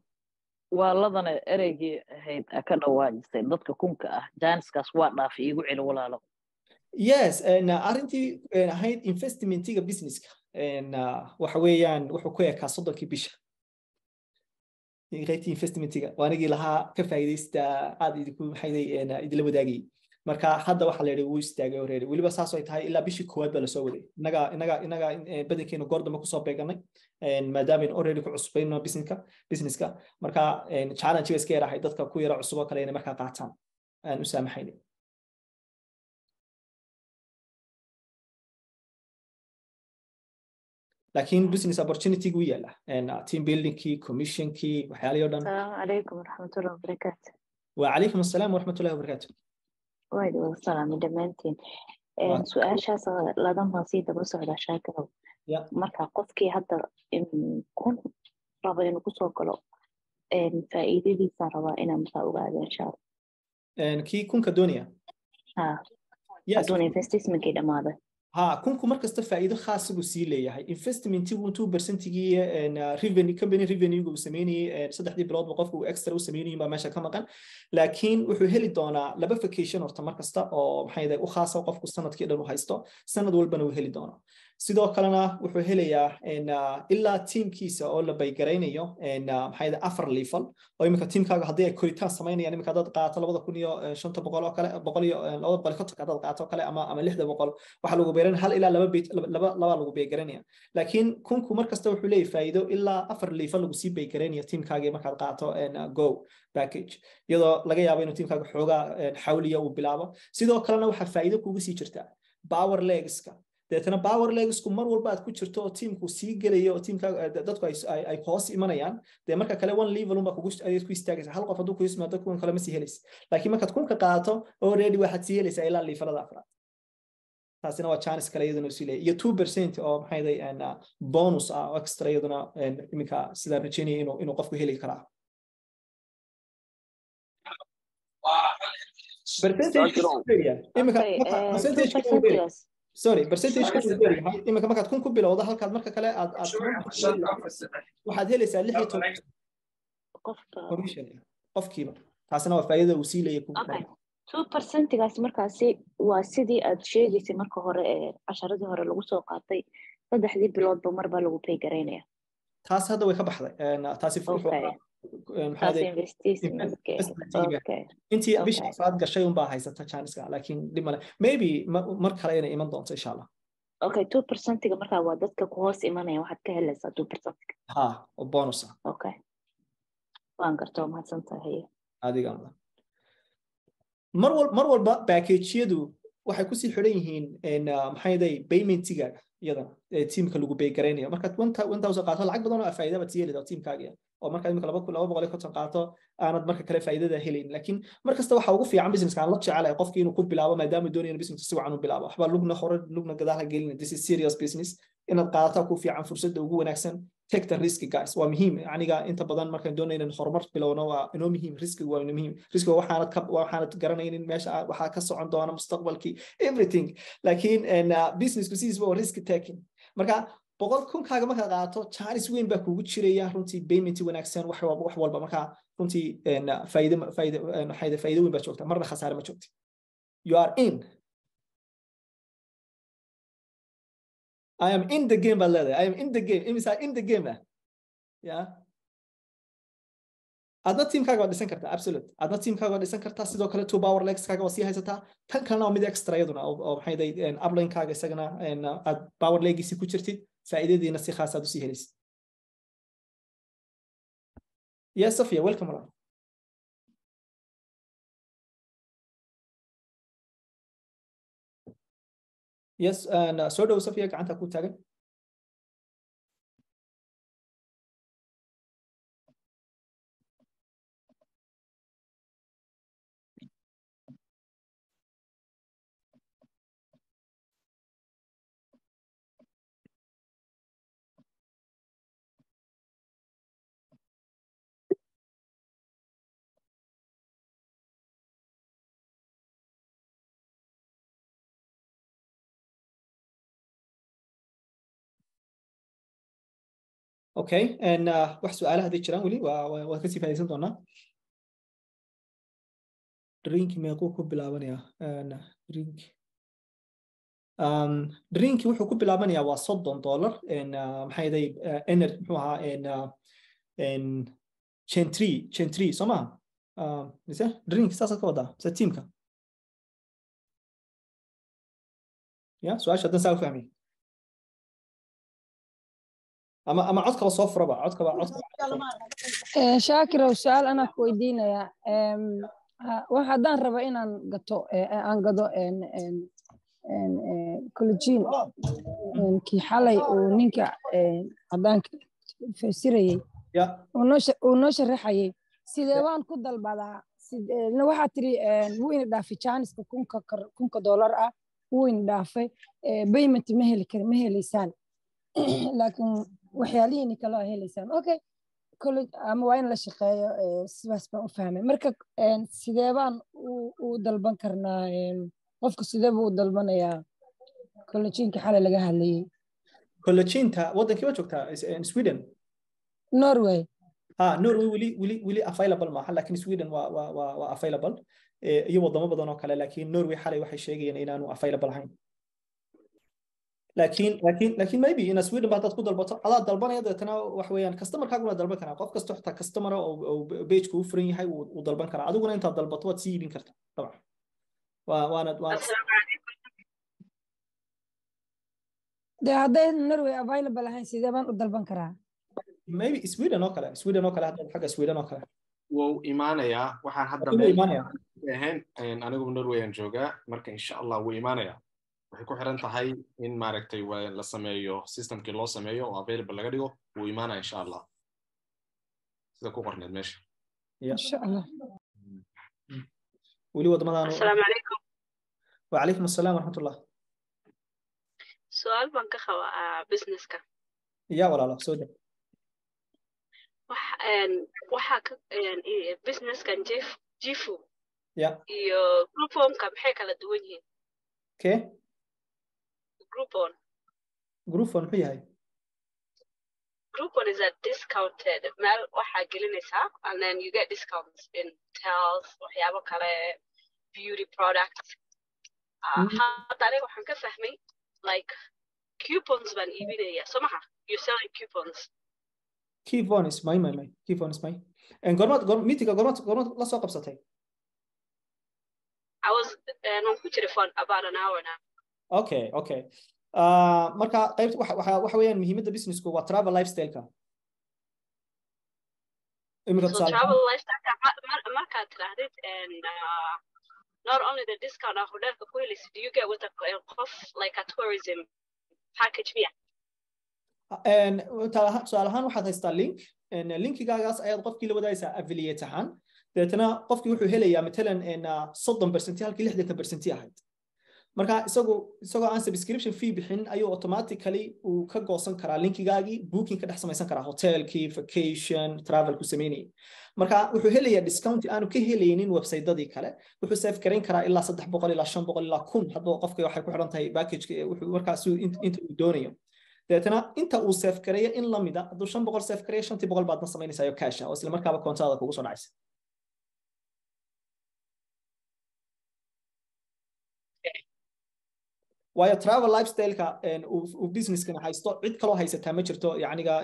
والله ereygii ahayd ka dhawaajisay dadka kunka ah janskaas waa dhaafay igu cil walaalo yes arintii ahayd investmentiga businesska waxa weeyaan wuxuu ku ekaa 30 bisha qaybtii investmentiga waanigi lahaa ka faa'iideysta aad idinku maxay idila wadaagay marka hadda waxa la yiri uu istaagay horeeyay waliba saas ay tahay ilaa bishii koowaad baa la soo waday inaga badankeena goordama ku soo beeganay maadaama in already ku cusbayno businesska marka challenge iska yarahay dadka ku yara cusub oo kale inay marka qaataan aan u saamaxaynay لكن business opportunity gu yaala team building key commission key waxyaalaha dhan السلام عليكم ورحمة الله وبركاته وعليكم السلام ورحمة الله وبركاته وايد والسلام دمانتين سؤاشاas ladan sii daba socda shaakiro marka qofkii hadda kun rabo inuu ku soo galo faa'iidadiisa raba inaan ka ogaado insha Allah kii kunka doonaya doon investment kii dhamaada kunku markasta faa'iido khaas ah uu sii leeyahay investmentigu 2% revenue company revenue uu sameeyay 3 bilood qofku extra uu sameeyay ma meesha ka maqan laakiin wuxuu heli doonaa laba vacation horta markasta oo maxay u khaas ah qofku sanadkii dhan u haysto sanad walbana uu heli doonaa sidoo kalena wuxuu helayaa ilaa teamkiisa oo la baygareynayo maxay afar level oo imika teamkaaga hadii ay koritaan sameynayaan imika dad qaato 2500 oo kale 250 dad qaato kale ama 600 waxa lagu beeran hal ilaa laba lagu baygareynaya laakiin kunku markasta wuxuu leeyahay faa'iido ilaa afar level lagu sii baygareynaya teamkaaga markaad qaato go package iyadoo laga yaabo inuu teamkaaga xooga xawliya uu bilaabo sidoo kalena waxa faa'iido kugu sii jirta power legska deetana power legsku mar walba aad ku jirto oo teamku sii gelayo oo teamka dadku ay hoos imanayaan de marka kale one level uma kugu ay ku istaagaysa hal qof haduu ku ismaado kuwan kale ma sii helaysa laakiin markaad kunka qaato already waxaad sii helaysaa ilaa levelada afraad taasina waa chance kale iyaduna sii leeyahay iyo 2% oo maxay bonus ah oo extra iyaduna imika sida rajeenay inuu qofku heli kara percentage sorry percentage imika markaad kun ku bilowdo halkaad marka kale aad waxaad helaysaa 6 commission qofkiiba taasina waa faa'iido uu sii leeyahay 2% gaas markaasi waa sidii aad sheegaysay marka hore ee casharadii hore lagu soo qaatay 3 biloodba marba lagu pay gareynaya taas hadda way ka baxday taasi intii bisha aad gashay un baa haysata chance laakiin dhimale maybe mar kale inay iman doonto insha Allah okay 2% ga marka waa dadka ku hoos imanaya waxaad ka helaysaa 2% oo bonus okay waan garto ma santahay adiga mar walba package-yadu waxay ku sii xiran yihiin maxay payment-iga iyada teamka lagu pay gareynayo marka 1000 qaato lacag badan oo faa'iido baad sii helaysaa teamkaaga oo marka imika 2,250 qaato aanad marka kale faa'iidada helayn laakiin markasta waxa ugu fiican business kan la jecelahay qofkii inuu ku bilaabo maadaama doonayna business si wacan u bilaabo waxba lugna hore lugna gadaal gelin this is serious business inaad qaadato ku fiican fursadda ugu wanaagsan take the risk guys waa muhiim aniga inta badan markaan doonayna horumar bilowno waa inoo muhiim riskiga waa inoo muhiim riskiga waxaanad garanaynin meesha waxaa ka socon doona mustaqbalkii everything laakiin businessku sidiisba waa risk taking marka 100,000 kaaga marka qaato chance weyn baa kugu jiraya runtii payment wanaagsan wax walba marka runtii faa'iido weyn baa joogta marna khasaare ma joogti you are in I am in the game balada I am in the game imisa in the game yeah adna team kaaga dhisan kartaa absolute adna team kaaga dhisan kartaa sidoo kale two power legs kaaga waa sii haysataa tan kalena waa mid extra iyaduna oo maxay day upline kaaga isagana aad power legacy ku jirtid faa'iidadiina si khaas ah u sii helaysid yes Sophia welcome around yes and soo dhaw Sophia gacanta ku taagan Okay, and wax su'aalaha hadii jiraan wali waa ka sii faa'iideysan doonaa. Drink meequu ku bilaabanaya? Drink. Drink wuxuu ku bilaabanayaa waa $30 maxay day energy muxuu ahaa Chentry soma mise drink saas ka wada sa teamka ya su'aasha hadan saa u fahmay ama codka soo furaba codka Shaakir su'aal ana ku weydiinaya waxa hadaan raba inaan gato aan gado collagen ki xalay oo ninka hadaan fasirayay uu noo sharaxayay sidee waan ku dalbadaa sidee waxa tiri wuu in dhaafay Chinese $1,000 ah wuu in dhaafay payment ma heliysaan laakiin waxyaalihiin kala heliysaan okay ama waa in la shaqeeyo sidaas baan u fahmay marka sidee baan u dalban karnaa qofku sidee buu u dalbanayaa collagen-ka xalay laga hadlayay collagen-ta wadankii waa joogtaa Sweden Norway Norway wili available ma laakiin Sweden waa available iyo wadamo badan oo kale laakiin Norway xalay waxay sheegayeen inaanu available ahayn laakiin maybe in Sweden baad ku dalbato adaa dalbanaya dadana wax weeyaan customer kaaguna dalban kara qof kasto xitaa customer oo page ku furan yahay uu dalban kara adiguna inta dalbato waad sii iibin kartaa طبعا waana hadday Norway available ahayn sidee baan u dalban karaa maybe Sweden oo kale hadda xagga Sweden oo kale wuu imaanayaa waxaan hadda ahayn anigu Norway aan joogaa marka insha Allah wuu imaanayaa waxay ku xiran tahay in maaragtay waa la sameeyo systemkii loo sameeyo oo available laga dhigo wuu imaanaa insha Allah sida ku qorneed meesha insha Allah wali wadamadan Assalaamu alaykum wa alaykum assalam wa rahmatullah su'aal baan ka qabaa businesska ya walaalo soo daa waxa ka businesskan Jifu ya iyo Groupon-ka maxay kala duwan yihiin okay Groupon muxuu yahay Groupon is a discounted meel waxaa gelinaysaa and then you get discounts in towels waxyaabo kale beauty products hadda aniga waxaan ka fahmay like coupons baan iibinaya so maha you're selling coupons coupons my and gormad la soo qabsatay I was on ku jiray for about an hour now okay marka qayb waxa weeyaan muhiimadda businessku waa travel lifestyle-ka so travel lifestyle marka tirahdid and not only the discount of hotelka ku helaysa do you get with a cost like a tourism package via and su'aalahan waxaad haystaa link linkigaagaas ayaad qofkii la wadaagaysaa affiliate ahaan deetana qofkii wuxuu helayaa matalan 30% halkii 60% ahayd marka isagoo aan subscription fee bixin ayuu automatically uu ka goosan karaa linkigaagii booking ka dhex samaysan karaa hotelkii vacation travel ku sameynayay marka wuxuu helayaa discount aanu ka helaynin website-dadii kale wuxuu save gareyn karaa ilaa 300 ilaa 500 ilaa 1000 hadba qofkii waxay ku xiran tahay package wuxuu markaas inta uu doonayo deetana inta uu save gareeyo in la mida hadduu 500 save gareeyo 500 baadna samaynaysaa cash oo isla markaaba koontada kugu soo dhacaysa waayo travel lifestyle-ka uu business-kan haysto cid kaloo haysataa ma jirto yacniga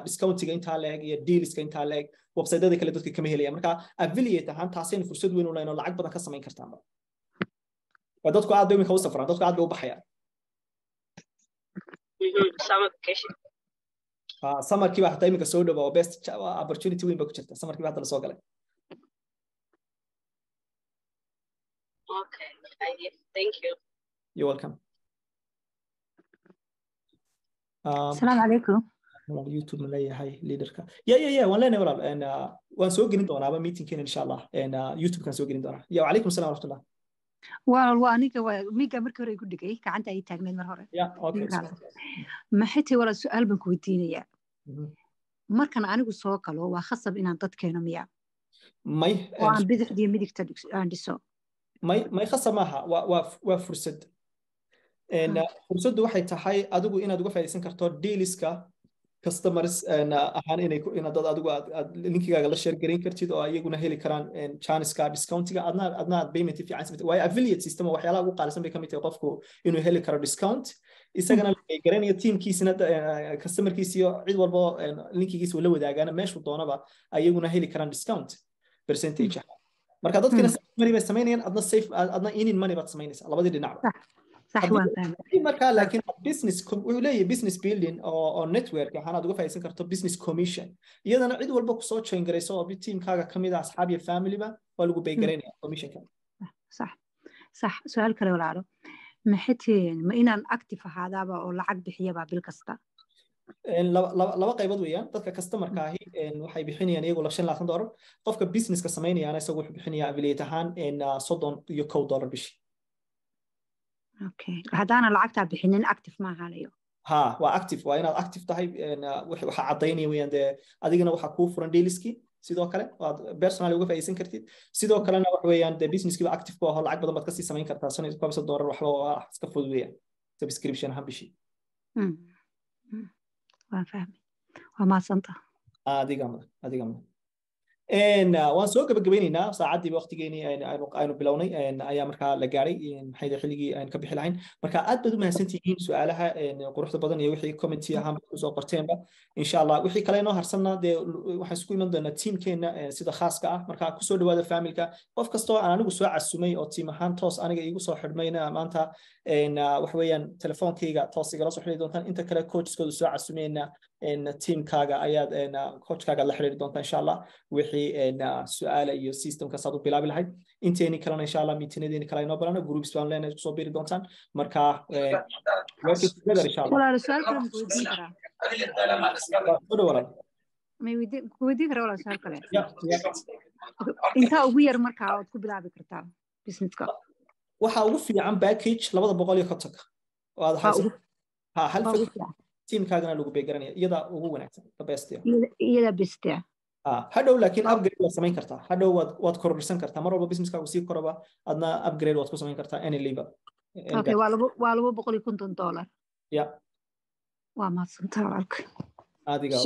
discountiga intaa la eg iyo dealska intaa la eg website-dada kale dadka kama helayaan marka affiliate ahaan taasayna fursad weyn u leeyahay oo lacag badan ka samayn kartaa waa dadku aad bay u safraan dadku aad bay u baxayaan samarkii baa hataa iminka soo dhawa oo best opportunity weyn ba ku jirta samarkii baa hadda la soo galay Okay, thank you. You're welcome. السلام عليكم. YouTube ملاي leader يا ولا أنا ولا أنا وأنا سوق جرين دونا أبى meeting كين إن شاء الله أنا YouTube كان سوق جرين دونا يا وعليكم السلام ورحمة الله. وأنا ميجا مركوري يقول لك إيه كعنت أي تاجمين مرة. يا أوكي. ما حتى ولا سؤال بنكويتيني يا. مركن أنا قصة سوق له وخاصة بإن أنت تكينه ميا. ماي. وأنا بدي دي ميدك تدك عندي سو. ماي خاصة معها وفرصة. إن فرصة waxay tahay adigu inaad uga faa'iideysan karto dealska customers ahaan in dad adigu aad linkigaaga la share gareyn kartid oo ayaguna heli karaan chance-ka discount-ga adna payment fiican sameeyay way affiliate system waxyaalaha ugu qaalisan bay kamid tahay qofku inuu heli karo discount isagana la garanayo teamkiisina customer-kiisa iyo cid walba linkigiisa la wadaagana meeshu doonaba ayaguna heli karaan discount percentage marka dadkina money bay sameeyaan adna safe adna in money baad sameynaysaa labadii dhinac صح وان فاهم marka laakiin business wuxuu leeyahay business building oo network waxaana uga faa'iideysan karto business commission iyadana cid walba ku soo join gareyso oo teamkaaga kamid ah asxaab iyo family ba waa lagu bay gareynaya commissionka صح su'aal kale walaalo ma xitiin ma inaan active ahaadaaba oo lacag bixiyaba bil kasta laba qaybood weeyaan dadka customer-ka ahi waxay bixinayaan iyagu $500 qofka business-ka sameynayana isagu wuxuu bixinayaa affiliate ahaan $30 bishii اوكي هذانا لعقتها بحنين اكتف ما هانيو ها واكتف وين اكتف تاهي waxa cadeynay weeyaan de adigana waxa ku furan dealiski sidoo kale aad personal uga faa'iideysan kartid sidoo kalena wax weeyaan de businesski ba active ku ah lacag badan baad ka sii sameyn kartaa $500 waxba iska fudud weeyaan subscription ha bishi waan fahmay waa ma santa adiga waan soo gabagabeynaa saacadii waqtigeeni aynu bilownay ayaa markaa la gaaray maxay xilligii aan ka bixi lahayn marka aad baad u mahadsantihiin su'aalaha quruxda badan iyo wixii comment ahaan ku soo qorteenba insha Allah wixii kale inoo harsanna de waxaan isku iman doonaa teamkeena sida khaaska ah marka ku soo dhawaada family-ka qof kasto aan anigu soo casumay oo team ahaan toos aniga igu soo xidhmayna maanta wax weeyaan telefoonkayga toos igala soo xidhi doontaan inta kale coachkooda soo casumayna teamkaaga ayaad coachkaaga la xiriiri doontaa insha Allah wixii su'aala iyo systemka saad u bilaabi lahayd inteeni kalena insha Allah meetingneeni kale inoo balana groups baan leenahay ku soo biiri doontaan marka working together insha Allah wala su'aal kale ma weydiin karaa ma weydiin karaa wala su'aal kale inta ugu yar marka aad ku bilaabi kartaa businesska waxa ugu fiican package 250 oo aad hayso hal teamkaagana lagu beegaranaya iyada ugu wanaagsan the best iyada best hadhow laakiin upgrade waad samayn kartaa hadhow waad kororsan kartaa mar walba businesskaagu sii koraba adna upgrade waad ku samayn kartaa any level okay waa $250 ya waa maadsantaa walaalka adiga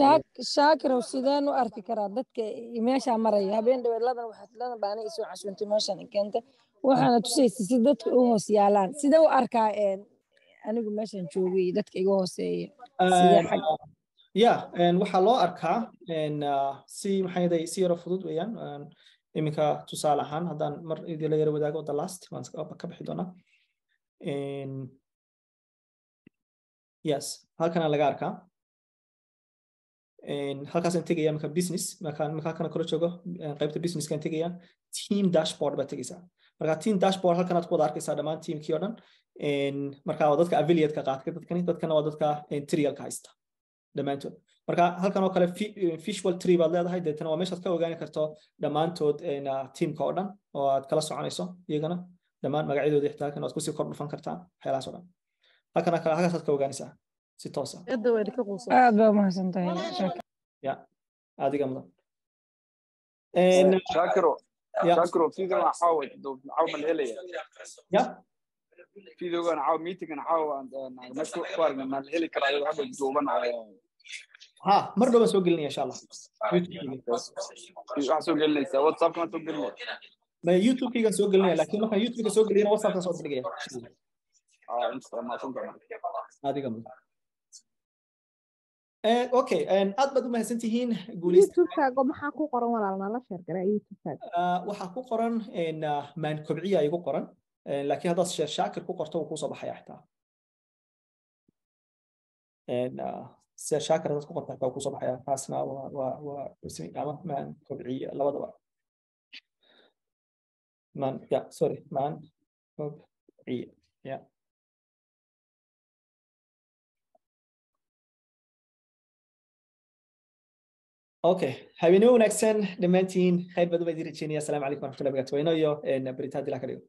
shaakir sideen u arki karaa dadka meesha maraya habeen dhaweeladan waxaad ladan baana isoo casuuntay meeshan keenta waxaana tusaysi si dadka u hoos yaalaan sidee u arkaa anigu meeshan joogay dadka iga hooseeya ya waxaa loo arkaa si maxay si yaro fudud weeyaan iminka tusaale ahaan haddaan mar idila yaro wadaago the last waan ka bixi doonaa yes halkana laga arkaa halkaasaan tegaya marka business marka kana kala joogo qaybta businesskaan tegaya team dashboard baa tegaysaa marka team dashboard halkan aad ku wada arkaysaa dhammaan teamkii oo dhan marka waa dadka affiliate-ka qaadka dadkana waa dadka trial-ka haysta dhammaantood marka halkan oo kale visual tree baad leedahay deetana waa meeshaad ka ogaani karto dhammaantood teamka oo dhan oo aad kala soconayso iyagana dhammaan magacyadooda xitaa halkan waad kusii kor dhufan kartaa waxyaalahaas oo dhan halkaasaad ka ogaanaysaa si toos ah aad baa mahadsantahay shaakir ya adiga mudan شاكرو فيديو انا حاول من هليا يا فيديو انا حاول ميتنج انا حاول مشروع فارق من هلي كرا هذا دوبان ها مره بس سوق لنا ان شاء الله يوتيوب سوق لنا واتساب كمان سوق لنا ما يوتيوب كيغا سوق لنا لكن ما يوتيوب سوق لنا واتساب سوق لنا انت ما سوق لنا هذه قبل اوكي aad baad u mahadsantihiin youtube-kaaga maxaa ku qoran walaalna la sheer garaa youtube-kaaga waxaa ku qoran maan kobciya igu qoran laakiin haddaad sheer shaakir ku qorto wuu kusoo baxaya xitaa sheer shaakir haddaad ku qorto xitaa wuu kusoo baxaya taasna waa maan kobciya labadaba maan kobciya ya اوكي habeenimo wanaagsan dhammaantiin khayr badan baa idin rajeynaya assalaamu calaykum waraxmatullahi wabarakaatu wayno iyo baritaad ilaa ka dhigo